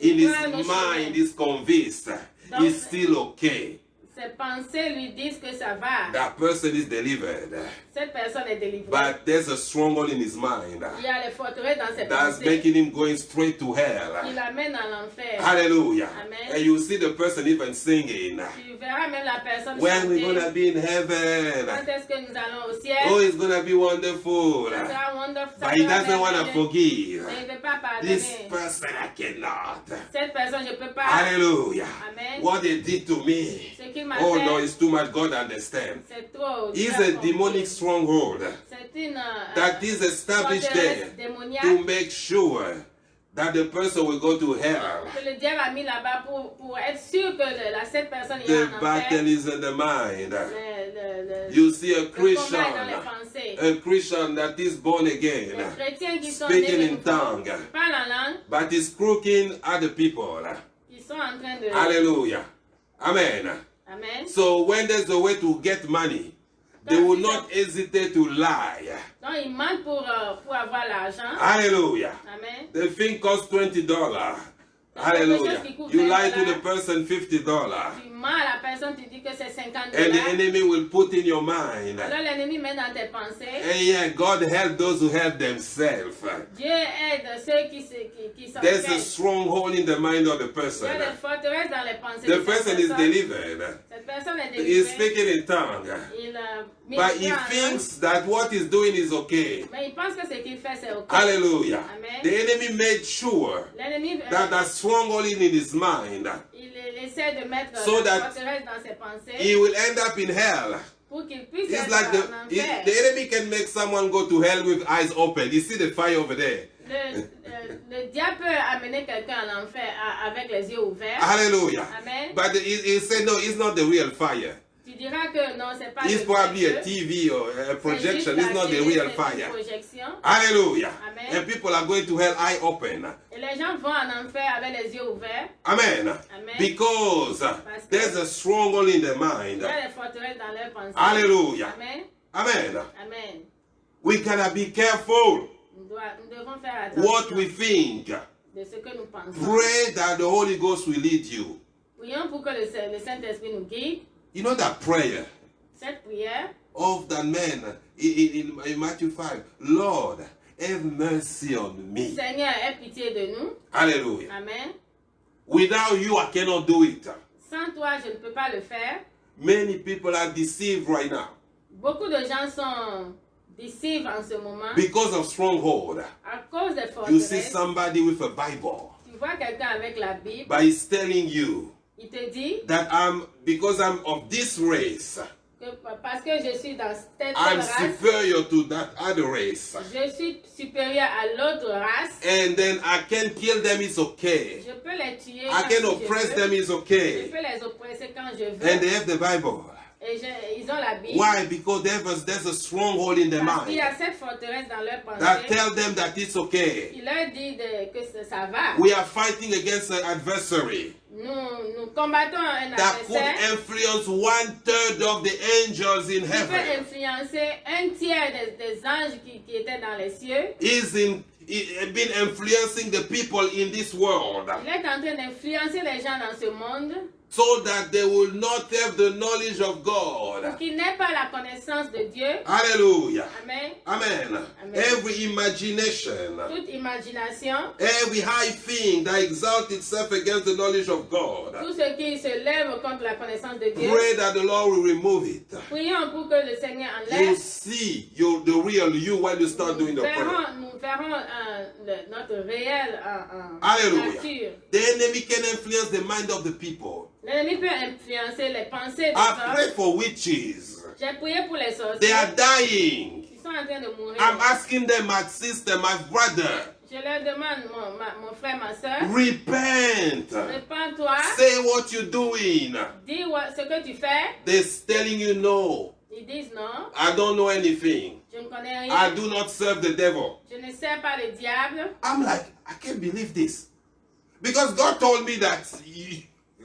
Tu In his vois un autre mind, chemin. he's convinced he's still okay. Ses pensées lui disent que ça va. That person is delivered. Cette personne est délivrée. But there's a stronghold in his mind Il y a les forteresses dans ses that's pensées making him going straight to qui hell. l'amènent dans l'enfer. Hallelujah. Amen. And you see the person even singing, Tu verras même la personne when we're chanter. gonna be in Quand heaven. est-ce que nous allons au Oh, ciel? it's gonna be wonderful. Ça sera wonderful. But he doesn't want to forgive. Mais il ne veut pas This pardonner. person, I cannot. Cette personne, je ne peux pas. Hallelujah. Amen. What they did to me. Ce qu'il m'a Oh fait, no, it's too much. God understands. c'est trop. It's Dieu a a compris. demonic stronghold C'est une that is established there forteresse démoniaque to make sure that the person will go to hell. que le diable a mis là-bas pour être sûr que cette personne The ira en battle enfer. is in the mind. Le You see a combat est dans Christian, les pensées. a Christian that is born Les again, chrétiens qui sont speaking nés in de nouveau, tongue, qui parlent en langue, but is crooking other people. qui sont en train de... Hallelujah. Amen. Amen. So when there's a way to get money, they will not hesitate to lie. Donc, ils mentent pour avoir l'argent. Hallelujah. Amen. The thing costs $20. Hallelujah. You lie to the person $50. Tu mens à la personne, tu dis que c'est 50 And the dollars. enemy will put in your mind, Alors l'ennemi met dans tes pensées. hey, yeah, God help those who help themselves. Dieu aide ceux qui s'en There's a font. stronghold in the mind of the Il person. y a des forteresses dans les pensées The de person cette is personne. delivered. Cette personne est He's délivrée. speaking in tongue. Il But he médite en langue, thinks that what he's doing is okay. mais il pense que ce qu'il fait c'est ok. Hallelujah. Amen. The enemy made sure L'ennemi that that stronghold in his mind, il essaie de mettre So la that forteresse dans ses pensées he will end up in hell. pour qu'il puisse It's être like en enfer. the enemy can make someone go to hell with eyes open. You see the fire over there. Le diable peut amener quelqu'un en enfer avec les yeux ouverts. Hallelujah. Amen. But he said, no, it's not the real fire. Tu Tu diras que non, c'est pas It's le probably vrai a feu. TV or a C'est juste projection. la It's not the télé, real c'est une fire. projection. Hallelujah. Amen. And people are going to hell eye open. Et les gens vont en enfer avec les yeux ouverts. Amen. Amen. Because there's a stronghold in the Il mind. y a des forteresses dans leurs pensées. Hallelujah. Amen. Amen. Amen. We gotta be careful Nous devons faire what attention we think. de ce que nous pensons. Pray that the Holy Ghost will lead you. Prions pour que le Saint-Esprit nous guide. You know that prayer Cette prière of that man in Matthew 5. Lord, have mercy on me. Seigneur, aie pitié de nous. Hallelujah. Amen. Without you, I cannot do it. Sans toi, je ne peux pas le faire. Many people are deceived right now Beaucoup de gens sont déçus en ce moment because of stronghold. à cause des You see forteresses. somebody with a Bible, Tu vois quelqu'un avec la Bible, but he's telling you il te dit that because I'm of this race, que parce que je suis dans cette I'm race, superior to that other race. je suis supérieur à l'autre race. And then I can kill them, it's okay. Je peux les tuer I quand can je oppress veux. them, it's Je okay. peux les oppresser quand je veux. And they have the Bible. Et ils ont la Bible. Why? Because there's a stronghold in their Parce qu'il y mind a cette forteresse dans leur that pensée. tell them that it's okay. Il leur dit que ça va. We are fighting against an adversary Nous combattons un that could adversaire influence 1/3 of the angels in qui peut heaven. influencer un tiers des anges qui étaient dans les cieux. He's been influencing the people in this world Il est en train d'influencer les gens dans ce monde so that they will not have the knowledge of God. pour qu'ils n'aient pas la connaissance de Dieu. Hallelujah. Amen. Amen. Amen. Every imagination, Toute imagination, every high thing that exalts itself against the knowledge of God, tout ce qui se lève contre la connaissance de Dieu. pray that the Lord will remove it. Prions pour que le Seigneur You enlève. see the real you when you start doing the prayer. Nous verrons notre réel Hallelujah. nature. The enemy can influence the mind of the people. L'ennemi peut influencer les pensées des I pray hommes. for witches. J'ai prié pour les They are sorciers. dying. Ils sont en train de mourir. I'm asking them, my sister, my brother, Je leur demande, mon frère, ma soeur, repent. répands-toi, Say what you're doing. dis ce que tu fais. They're telling you no. Ils disent non, I don't know anything. je ne connais I rien, do not serve the devil. je ne sers pas le diable. I'm like, I can't believe this. Because God told me that.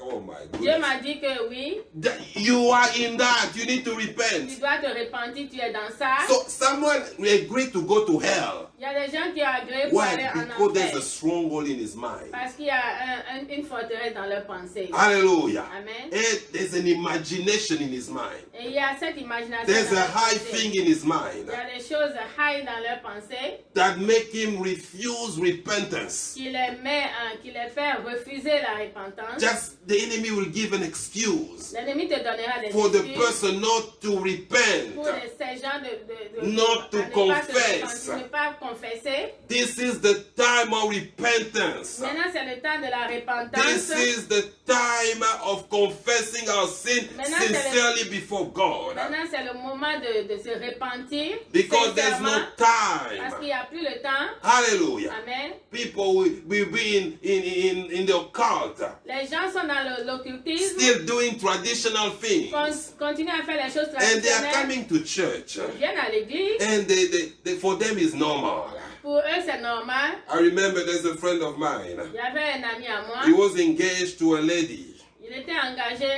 Oh my Dieu goodness. m'a dit que oui, That you are in that. You need to tu repent. dois te repentir, tu es dans ça. So someone agreed to go to hell. Il y a des gens qui ont agréé pour aller Why? en Because there's a enfer. stronghold in his mind. Parce qu'il y a une forteresse dans leur pensée. Hallelujah. Amen. And there's an imagination in his mind. Et il y a cette imagination There's dans a leur high pensée. thing in his Il mind y a des choses high dans leur pensée that make him refuse repentance. qui les fait refuser la repentance. Just the enemy will give an excuse L'ennemi te donnera des for the excuses person not to repent. pour ces gens de Not to à ne pas se confess. repentir, ne pas confesser. This is the time of repentance. Maintenant, c'est le temps de la repentance. This is the time of confessing our sin Maintenant, c'est le- sincerely before God. Maintenant, c'est le moment de se repentir. Because there's no sincèrement, parce time. qu'il n'y a plus le temps. Hallelujah. Amen. People will be in the occult, Les gens sont dans l'occultisme, still doing traditional things. continuent à faire les choses And they are traditionnelles. coming to church. Ils viennent à l'église. And for them is normal. Pour eux, c'est normal. I remember there's a friend of mine. Il y avait un ami à moi. He was engaged to a lady. Il était engagé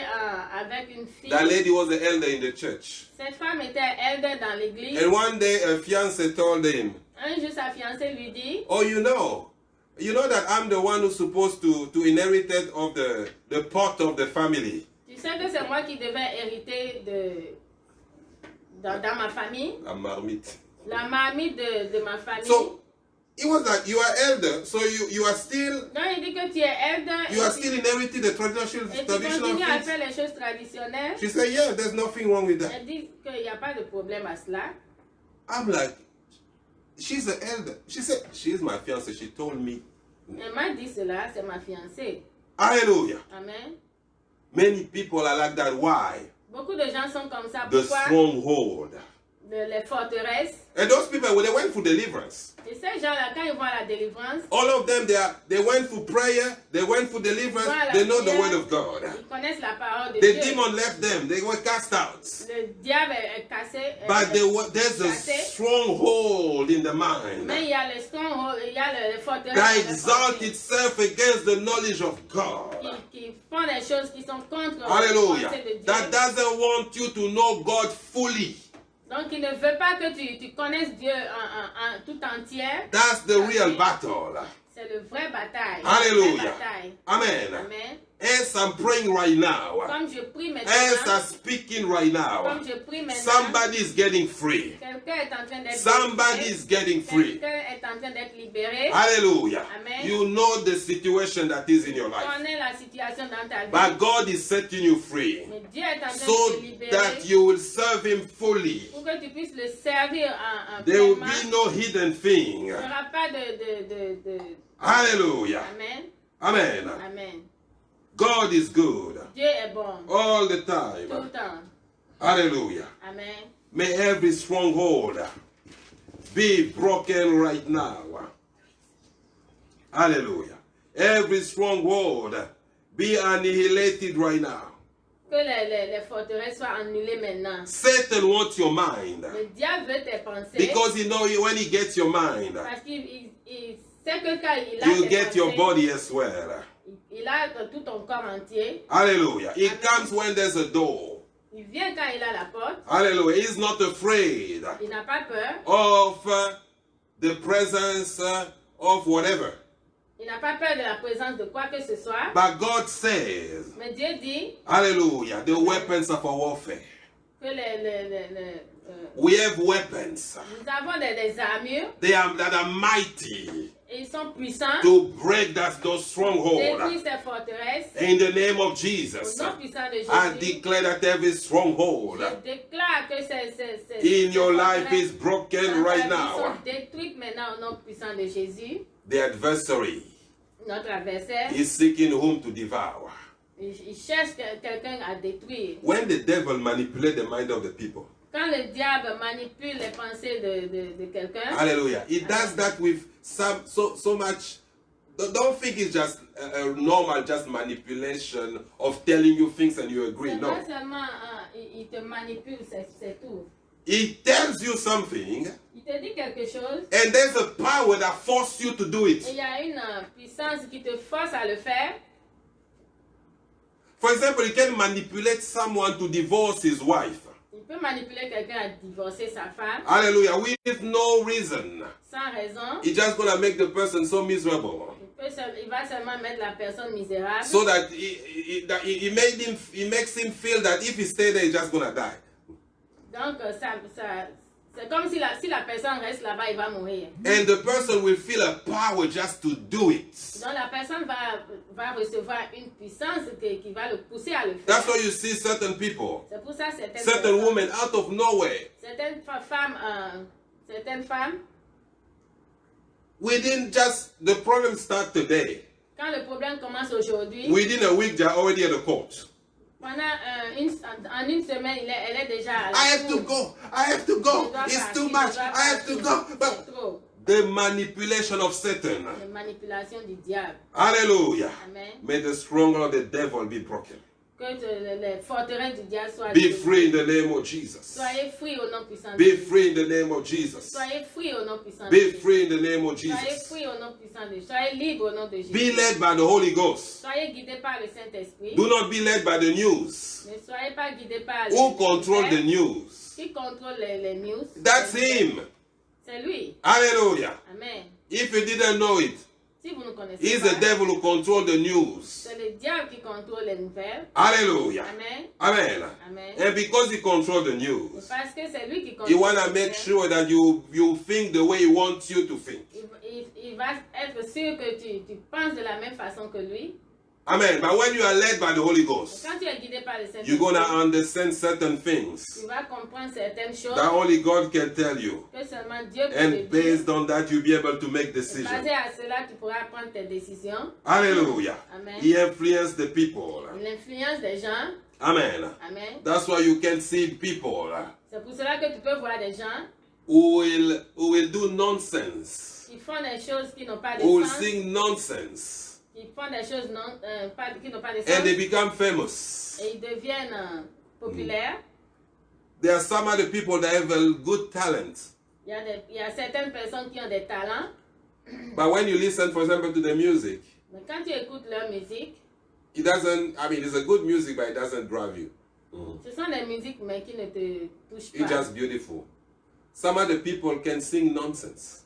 avec une fille. That lady was the elder in the church. Cette femme était elder dans l'église. And one day a fiancé told him, Un jour, sa fiancée lui dit, oh, you know that I'm the one who's supposed to inherit of the pot of the family. tu sais que c'est moi qui devais hériter dans ma famille, A marmite. la marmite de ma famille. So it was like, you are elder, so you are still Donc il dit que tu es elder you are et still inheriting the traditional tu continues à things. faire les choses traditionnelles. She said, yeah, there's nothing wrong with that. Elle dit qu'il n'y a pas de problème à cela. I'm like, she's the elder. She said, she's my fiancée. She told me. Elle m'a dit cela, c'est ma fiancée. Hallelujah. Amen. Many people are like that. Why? Beaucoup de gens sont comme ça. The Pourquoi? stronghold. les forteresses. And those people, when they went for deliverance, Et ces gens-là, quand ils vont à la délivrance, all of them, they went for prayer, they went for deliverance, they know the word of God. ils connaissent la parole de The Dieu. demon left them, they were cast out. Le diable est cassé. But there's a stronghold in the mind Mais il y a le stronghold, il y a le forteresse that les exalt forteresses itself against the knowledge of God. qui font des choses qui sont contre Hallelujah. la pensée de Dieu. That doesn't want you to know God fully. Donc il ne veut pas que tu connaisses Dieu en tout entier. That's the real battle. C'est le vrai bataille. Hallelujah. La vraie bataille. Amen. Amen. As I'm praying right now, Comme je prie as maintenant, I'm speaking right now, comme je prie maintenant, somebody is getting free. quelqu'un est en train d'être Somebody libéré. is getting free. Quelqu'un est en train d'être libéré. Hallelujah. Amen. You know the situation that is in your life. Connais la situation dans ta vie. But God is setting you free Mais Dieu est en train so de te libérer that you will serve Him fully. pour que tu puisses le servir en There will pleinement. be no hidden thing. Il n'y aura pas de... Hallelujah. Amen. Amen. Amen. God is good Dieu est bon all the tout time. le temps. Hallelujah. Amen. May every stronghold be broken right now. Hallelujah. Every stronghold be annihilated right now. Que les forteresses soient annulées maintenant. Satan wants your mind Le diable veut tes pensées because he knows when he gets your mind, parce qu'il sait que quand il a you tes get your pensées, body as well. il a tout ton corps entier. Hallelujah. It comes when there's a door. Il vient quand il a la porte. Hallelujah. He's not afraid Il n'a pas peur. of the presence of whatever. Il n'a pas peur de la présence de quoi que ce soit. But God says, Mais Dieu dit hallelujah, the weapons of our warfare. que We have weapons nous avons des armures. that are mighty Et ils sont puissants. to break those strongholds. Détruire ces forteresses. In the name of Au Jesus, nom puissant de I Jésus. declare that every stronghold Je déclare que ces in your life forteresses is broken dans ta right vie now. sont détruites maintenant au nom puissant de Jésus. The adversary Notre adversaire, is seeking whom to devour. il cherche quelqu'un à détruire. When the devil manipulates the mind of the people, Quand le diable manipule les pensées de quelqu'un, hallelujah, he does that with so much. Don't think it's just a normal just manipulation of telling you things and you agree. c'est No. pas seulement il te manipule, c'est tout. He tells you something Il te dit quelque chose and there's a power that forces you to do et it. il y a une puissance qui te force à le faire. For example, he can manipulate someone to divorce his wife. Il peut manipuler quelqu'un à divorcer sa femme Hallelujah. With no reason. sans raison. He's just going to make the person so miserable. Il va seulement mettre la personne misérable. So that he makes him feel that if he stays there, he's just going to die. Donc, c'est comme si la personne reste là-bas, il va mourir. And the person will feel a power just to do it. Donc, la personne va recevoir une puissance qui va le pousser à le faire. That's why you see certain people, C'est pour ça certaines certain personnes, women out of nowhere. certaines femmes, Within just, the problem start today. quand le problème commence aujourd'hui, Within a week, they're already at the court. pendant en une semaine, elle est déjà à la I have to cour. go. I have to go. Je dois It's partir, too je much. dois I have to partir. go. But C'est trop. the manipulation of Satan. La manipulation du diable. Hallelujah. Amen. May the stronghold of the devil be broken. Que les forteresses du diable soient Be détruites. free in the name of Jesus. Soyez free au nom puissant de Be Jésus. free in the name of Jesus. Soyez free au nom puissant de Be Jésus. free in the name of Soyez Jesus. free au nom puissant de Jésus. Soyez libre au nom de Jésus. Be led by the Holy Ghost. Soyez guidés par le Saint-Esprit. Do not be led by the news. Ne soyez pas guidés par Who control the news? Qui contrôle les news? That's him. C'est lui. Hallelujah. Amen. If you didn't know it, Si vous ne connaissez it's pas, the devil who controls the news. c'est le diable qui contrôle les nouvelles. Hallelujah. Amen. Amen. Amen. And because he controls the Et news, parce que c'est lui qui he contrôle want to les make nouvelles, sure that you think the way he wants you to think. il va être sûr que tu penses de la même façon que lui. Amen. But when you are led by the Holy Ghost, Quand tu es guidé par le you're going to Saint-Esprit, understand certain things tu vas comprendre certaines choses that only God can tell you. que seulement Dieu peut te And dire. based on that, you'll be able to make decisions. Basé à cela, tu pourras prendre tes décisions. Hallelujah. Amen. He influenced the people. L'influence des gens. Amen. Amen. That's why you can see people C'est pour cela que tu peux voir des gens who will do nonsense, qui font des choses qui n'ont pas de who will sens, sing nonsense, qui font des choses qui n'ont pas de and sens, they become famous. et ils deviennent populaires. There are some other people that have a good talent, Il y a certaines personnes qui ont des talents, but when you listen, for example, to the music, mais quand tu écoutes leur musique, it doesn't. I mean, it's a good music, but it doesn't drive you. ce sont des musiques mais qui ne te touchent It's pas. just beautiful. Some other people can sing nonsense.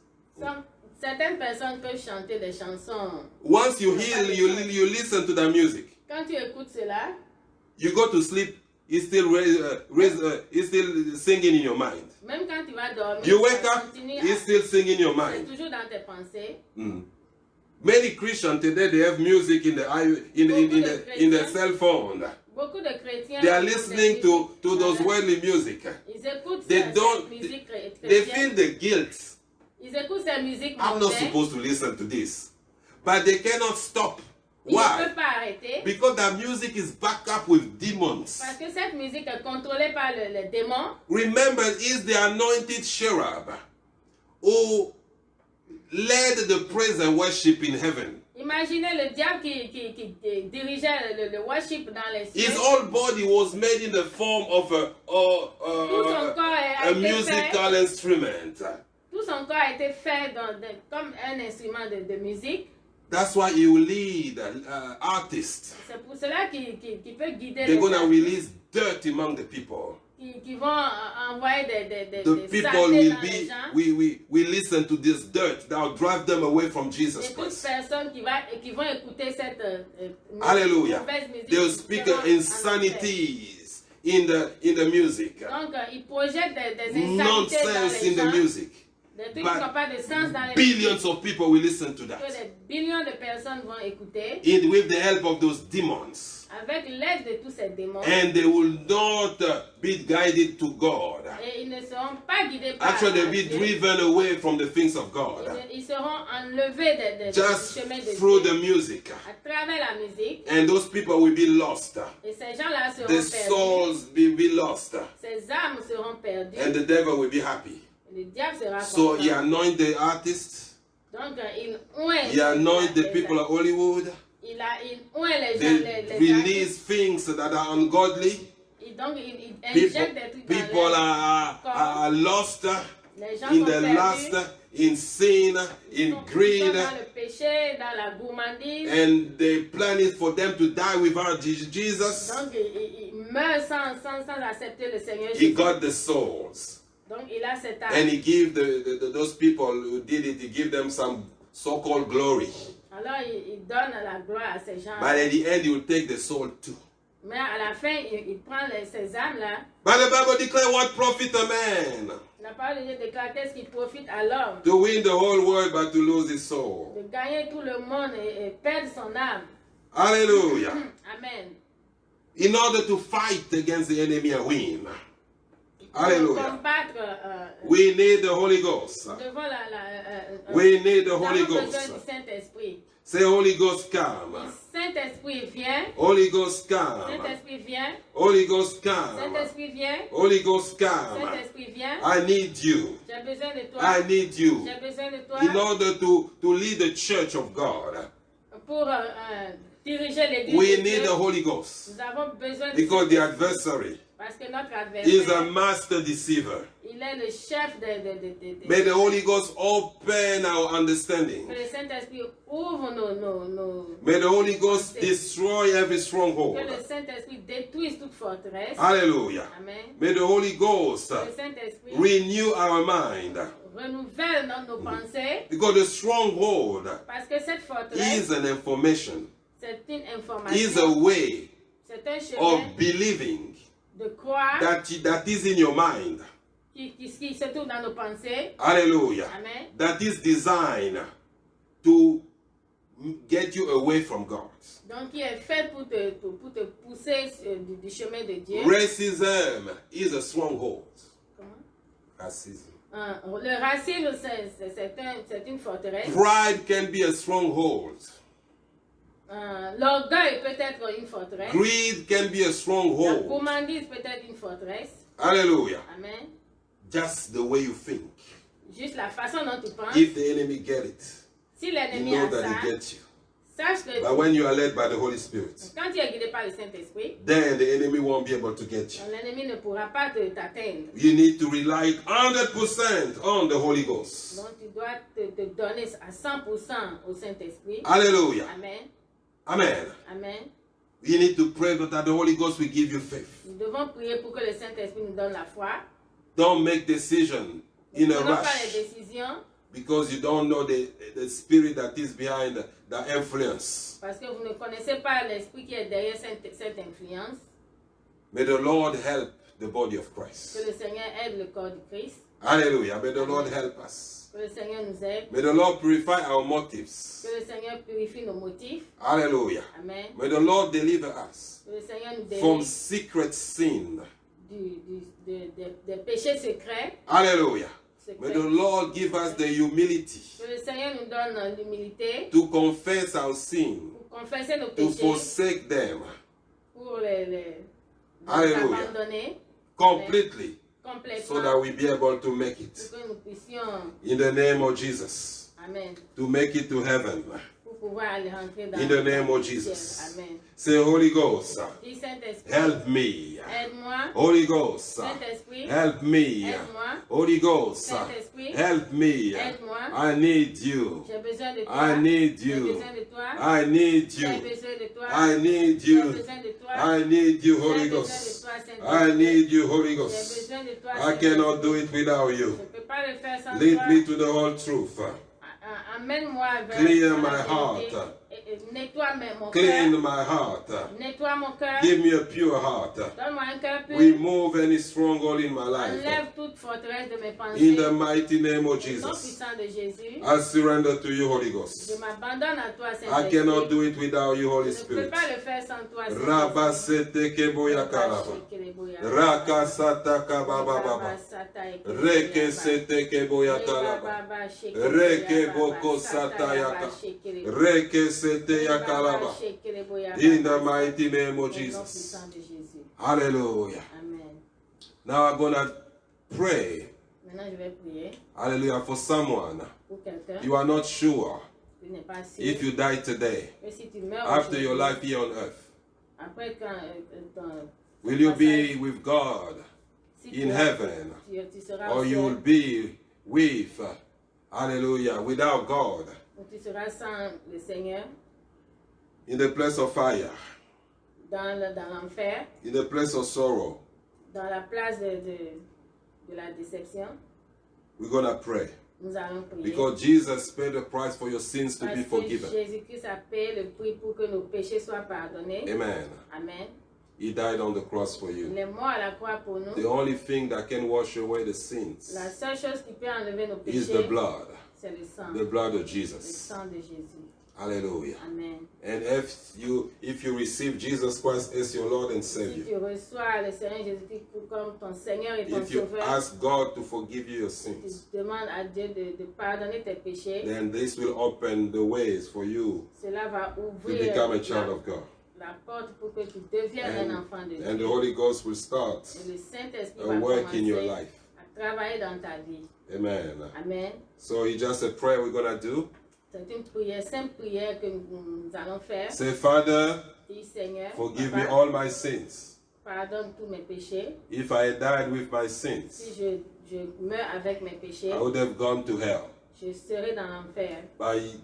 Certaines personnes peuvent chanter des chansons. Once you hear, you listen to the music, Quand tu écoutes cela, you go to sleep. It's still it's still singing in your mind. même quand tu vas dormir, You wake ça up, continue it's still singing in your c'est mind. toujours dans tes pensées. Many Christians today they have music in the cell phone. Beaucoup de chrétiens They are écoutent listening des to musiques, those worldly music. ils écoutent They cette don't. musique They feel chrétienne. the guilt. Ils écoutent cette musique I'm not mondaine. supposed to listen to this, but they cannot stop. Ils ne Why? peuvent pas arrêter Because the music is backed up with demons. parce que cette musique est contrôlée par le démon. Remember, it's the anointed cherub who led the praise and worship in heaven. Imaginez le diable qui dirigeait le worship dans les cieux. His whole body was made in the form of Tout son corps a a été fait. musical instrument. Tout son corps a été fait comme un instrument de musique. That's why he will lead artists. C'est pour cela qu'il peut guider They're les going to artistes release dirt among the people. qui vont envoyer des The people saletés will dans les be, gens. we listen to this dirt that will drive them away from Jesus Et toutes Christ. personnes qui vont écouter cette Hallelujah. mauvaise musique. They'll speak seront en enfer. insanities in the music. Donc, ils projettent des insanités dans Nonsense les in the gens. music. Des trucs qui But n'ont pas de sens dans les billions of people will listen to que that. des billions de personnes vont écouter With the help of those demons. avec l'aide de tous ces démons. And they will not be guided to God. Et ils ne seront pas guidés par Actually, they'll be Dieu. driven away from the things of God. Ils seront enlevés du Just chemin de through the Dieu music. à travers la musique. And those people will be lost. Et ces gens-là seront The perdus. souls will be lost. Ces âmes seront perdues. And the devil will be happy. Le diable sera So he content. anoint the artists. Donc, il oint He anoint the people of Hollywood. il oint les They gens, les release things that are ungodly. artistes. Donc, il People, injecte des trucs dans people leur corps. are lost Les gens in sont the perdus. lust, in sin, Ils in sont greed, dans le péché, dans la gourmandise. and they plan it for them to die without Jesus. Donc, il meurt sans accepter le Seigneur He Jésus. got the souls, Donc, il a cette and âme. he gave those people who did it. He gave them some so-called glory. Alors, il donne la gloire à ces gens. But at the end, he will take the soul too. Mais à la fin, il prend ces âmes-là. But the Bible declares, "What profit a man La parole de Dieu déclare qu'est-ce qui profite à l'homme to win the whole world but to lose his soul?" de gagner tout le monde et perdre son âme. Hallelujah. Amen. In order to fight against the enemy and win. Pour Hallelujah. combattre, We need the Holy Ghost. devant We need the nous Holy avons besoin Ghost. du Saint-Esprit. Say, Holy Ghost, come. Saint-Esprit vient. Holy Ghost, come. Saint-Esprit vient. Holy Ghost, come. Saint-Esprit vient. Holy Ghost, come. Saint-Esprit vient. I need you. J'ai besoin de toi. I need you. J'ai besoin de toi In order to lead the church of God, pour diriger l'église. we de need Dieu. the Holy Ghost. Nous avons besoin de Because the Saint-Esprit. adversary Parce que notre is a adversaire, master deceiver. il est le chef de May the Holy Ghost open our understanding. que le Saint-Esprit ouvre nos May the Holy Ghost destroy every que stronghold. le Saint-Esprit détruise toute forteresse. Hallelujah. Amen. May the Holy Ghost Que le Saint-Esprit renew our mind. renouvelle nos pensées Because the stronghold parce que cette is forteresse, an information, c'est une is a information, way c'est un of chemin believing de croire that is in your mind. qui se trouve dans nos pensées. Hallelujah. Amen. That is designed to get you away from God. Donc, qui est fait pour te pousser du chemin de Dieu. Racism is a stronghold. Comment? Racism. Le racisme, c'est une forteresse. Pride can be a stronghold. L'orgueil peut être une forteresse. Greed can be a La stronghold. gourmandise peut être une forteresse. Hallelujah. Amen. Just the way you think. Juste la façon dont tu penses. If the enemy get it, Si you l'ennemi know a that ça, he gets you. sache que But when you are led by the Holy Spirit, quand tu es guidé par le Saint-Esprit, then the enemy won't be able to get you. l'ennemi ne pourra pas t'atteindre. You need to rely 100% on the Holy Ghost. Donc tu dois te donner à 100% au Saint-Esprit. Hallelujah. Amen. Amen. Amen. You need to pray that the Holy Ghost will give you faith. Nous devons prier pour que le Saint-Esprit nous donne la foi. Don't make decisions in Ne a prenons pas les rush décisions because you don't know the spirit that is behind the influence. parce que vous ne connaissez pas l'esprit qui est derrière cette influence. May the Lord help the body of Que Christ. le Seigneur aide le corps du Christ. Hallelujah. May the Lord help us. Que le Seigneur nous aide. May the Lord purify our motives. Que le Seigneur purifie nos motifs. Hallelujah. Amen. May the Lord deliver us Que le Seigneur nous from délivre secret sin. des péchés secrets. Hallelujah. May secrets. the Lord give us the humility Que le Seigneur nous donne l'humilité to confess our sin, pour confesser nos to péchés, forsake them pour les Hallelujah. abandonner completely so complètement that we be able to make pour it. que nous puissions, In the name of Jesus. amen, To make it to heaven. pour pouvoir aller rentrer dans In the name le of ciel. Jesus. Amen. Say, Holy Ghost, Dis Saint-Esprit, help me. aide-moi. Holy Ghost, Saint-Esprit, help me. aide-moi. Holy Ghost, Saint-Esprit, help me. aide-moi. I need you. J'ai besoin de toi. I need J'ai you. besoin de toi. I need J'ai you. besoin de toi. I need J'ai you. besoin de toi. I need you, Holy J'ai besoin Ghost. de toi, Saint-Esprit. I need you, Holy J'ai Ghost. besoin de toi, I Saint-Esprit. cannot do it without Je you. ne peux pas le faire sans Lead toi. me to the whole truth. Amène-moi vers Clear la my vérité. heart. Nettoie mon Clean cœur. my heart. Nettoie mon cœur. Give me a pure heart. Donne-moi un cœur pur. Remove any stronghold in my life. Enlève toute forteresse de mes In pensées. the mighty name of Au nom Jesus. puissant de Jésus. I surrender to you, Holy Je Ghost. m'abandonne à toi, I Saint-Esprit. cannot do it without you, Holy Je ne peux Spirit. pas le faire sans toi, Saint-Esprit. Rabasete keboya karaba. Rakasata kababa baba. Rekesete keboya talaba. Rekeboko satayaka. Rekesete yakalaba. In the mighty name of Jesus. Hallelujah. Amen. Now I'm going to pray. Maintenant, je vais prier Hallelujah. For someone. pour quelqu'un You are not sure qui n'est pas sûr. if you die today, Et si tu meurs after your aujourd'hui, life here on earth, après quand will you be with God si in heaven? tu seras Or au you will ciel, be with, hallelujah, without God, ou tu seras sans le Seigneur in the place of fire, dans l'enfer, in the place of sorrow. dans la place de la déception. We're going to pray. Nous allons prier. Because Jesus paid the price for your sins to Parce be que forgiven. Jésus-Christ a payé le prix pour que nos péchés soient pardonnés. Amen. Amen. He died on the cross for Il you. est mort à la croix pour nous. The only thing that can wash away the sins La seule chose qui peut enlever nos is péchés, the blood. c'est le sang. The blood of Le Jesus. sang de Jésus. Hallelujah. Amen. And if you receive Jesus Christ as your Lord and Si Savior, tu reçois le Seigneur Jésus-Christ comme ton Seigneur et ton if you Sauveur, ask God to forgive you your tu sins, demandes à Dieu de pardonner tes péchés, then this will open the ways for you cela va to ouvrir become a child of God. la porte pour que tu deviennes un enfant de And the Dieu. Holy Ghost will start Et le Saint-Esprit a va work in your commencer life. à travailler dans ta vie. Amen. Amen. So it's just a prayer we're going to do. C'est une prière, simple prière que nous allons faire. Say, Father, Dis Seigneur, forgive me Papa, all my sins. pardonne tous mes péchés. If I died with my Si sins, je meurs avec mes péchés, I would have gone to hell. je serai dans l'enfer. By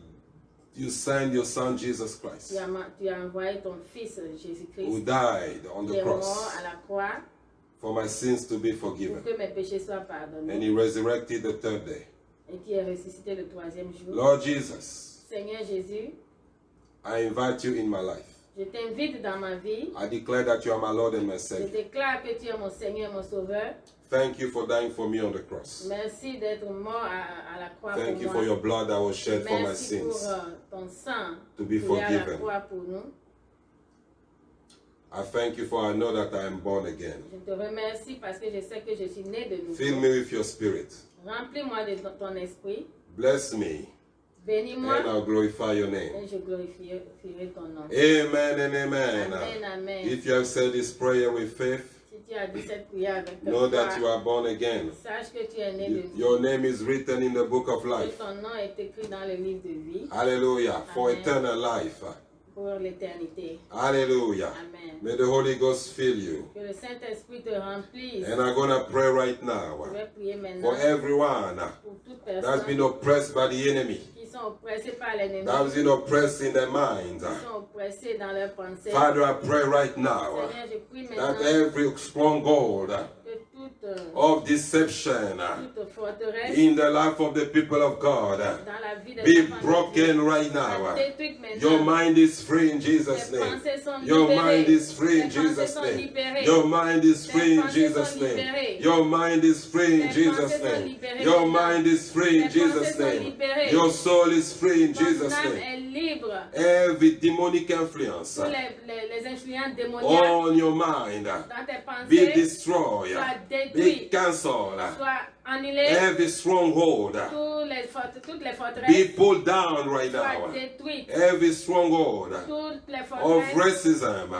you sent your son Jesus Christ, Tu as envoyé ton Fils who Jésus-Christ, died on qui the est mort cross à la croix for my sins to be pour forgiven. que mes péchés soient And pardonnés he resurrected the third day. et qui est ressuscité le troisième jour. Lord Jesus, Seigneur Jésus, I invite you in my life. je t'invite dans ma vie. I declare that you are my Lord and my Je Savior. déclare que tu es mon Seigneur et mon Sauveur. Thank you for dying for me on the cross. Merci d'être mort à la croix Thank pour you moi. for your blood that was shed for my Merci pour sins. ton sang To be coulé à la forgiven. croix pour nous. I thank you for I know that I am born again. Je te remercie parce que je sais que je suis né de Fill nouveau. me with your spirit. Remplis-moi de ton esprit. Bless me Bénis-moi and I'll glorify your name. et je glorifierai ton nom. Amen and amen. Amen, amen. If you have said this prayer with faith, Si tu as dit cette prière avec know foi, that you are born again. sache que tu es né de vie. Your name is written in the book of Que life. ton nom est écrit dans le livre de vie Hallelujah. For Amen. eternal life. pour l'éternité. Hallelujah. Amen. May the Holy Ghost fill you. Que le Saint-Esprit te remplisse. And I'm going to pray right now Je vais prier maintenant for everyone pour toute that's personne been oppressed by the enemy, qui sont oppressés par l'ennemi, that's been oppressed in their mind. qui sont oppressés dans leurs pensées. Father, I pray right now Seigneur, je prie that maintenant every stronghold que toute, of deception toute forteresse in the life of the people of God dans la vie des be enfants de broken Dieu right soit now. détruite maintenant. Your mind is free in Jesus' Tes name. pensées sont Your libérées. mind is free in Tes pensées Jesus' sont name. libérées. Your mind is Tes free in pensées Jesus' sont name. libérées. Your mind is free in Tes Jesus' pensées sont name. libérées Your maintenant. mind is free in Tes Jesus' pensées sont name. libérées. Your soul is free in Ton Jesus' âme name. est libre. Every demonic influence Tous les influences démoniaques on your mind dans tes be pensées destroyed, soient be détruites, cancelled. soient annulées. Every stronghold Toutes les be forteresses pulled down right soient now. détruites. Every stronghold Toutes les of forteresses racism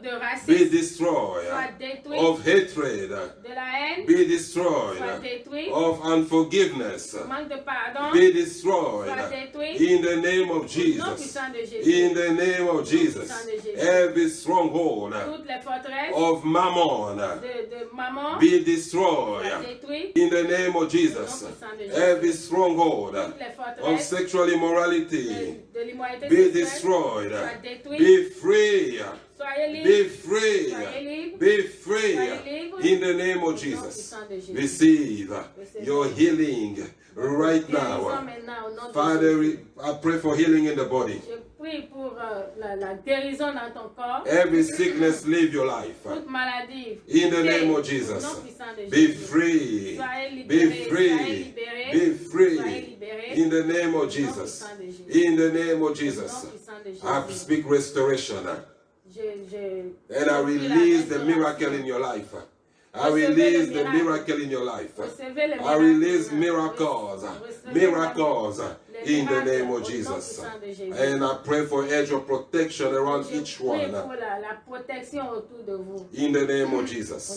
de be racisme destroyed, soient détruites. of hatred De la haine be destroyed, soient détruites. of unforgiveness Manque de pardon be destroyed soient détruites. in the name of Au nom Jesus. puissant de Jésus. In the name of Jesus, every stronghold Toutes les forteresses of mammon de maman be destroyed. soient détruites. In the name of Jesus, every stronghold Toutes les of forteresses sexual immorality de l'immoralité be sexuelle destroyed. soient détruites. Be free. Soyez Be libres. free. Soyez libres. Be free. Soyez libres. In the name Au of nom Jesus, puissant de Jésus. receive your healing right Guérison now. maintenant au nom de Father, Jésus. I pray for healing in the body. Je prie pour la guérison dans ton corps. Every sickness, leave your life. Toute maladie. In the quittez name of au Jesus, nom puissant de be Jésus. free. Soyez Be libérés. Soyez free. libérés. Be Soyez free. libérés. In the name Au of nom Jesus. puissant de Jésus. In the name of Au nom Jesus. puissant de I Jésus. speak restoration. And I release the miracle in your life. I release the miracle in your life. I release miracles. Miracles in the name of Jesus. And I pray for edge of protection around each Je prie one. pour la protection autour de vous. In the name of Jesus.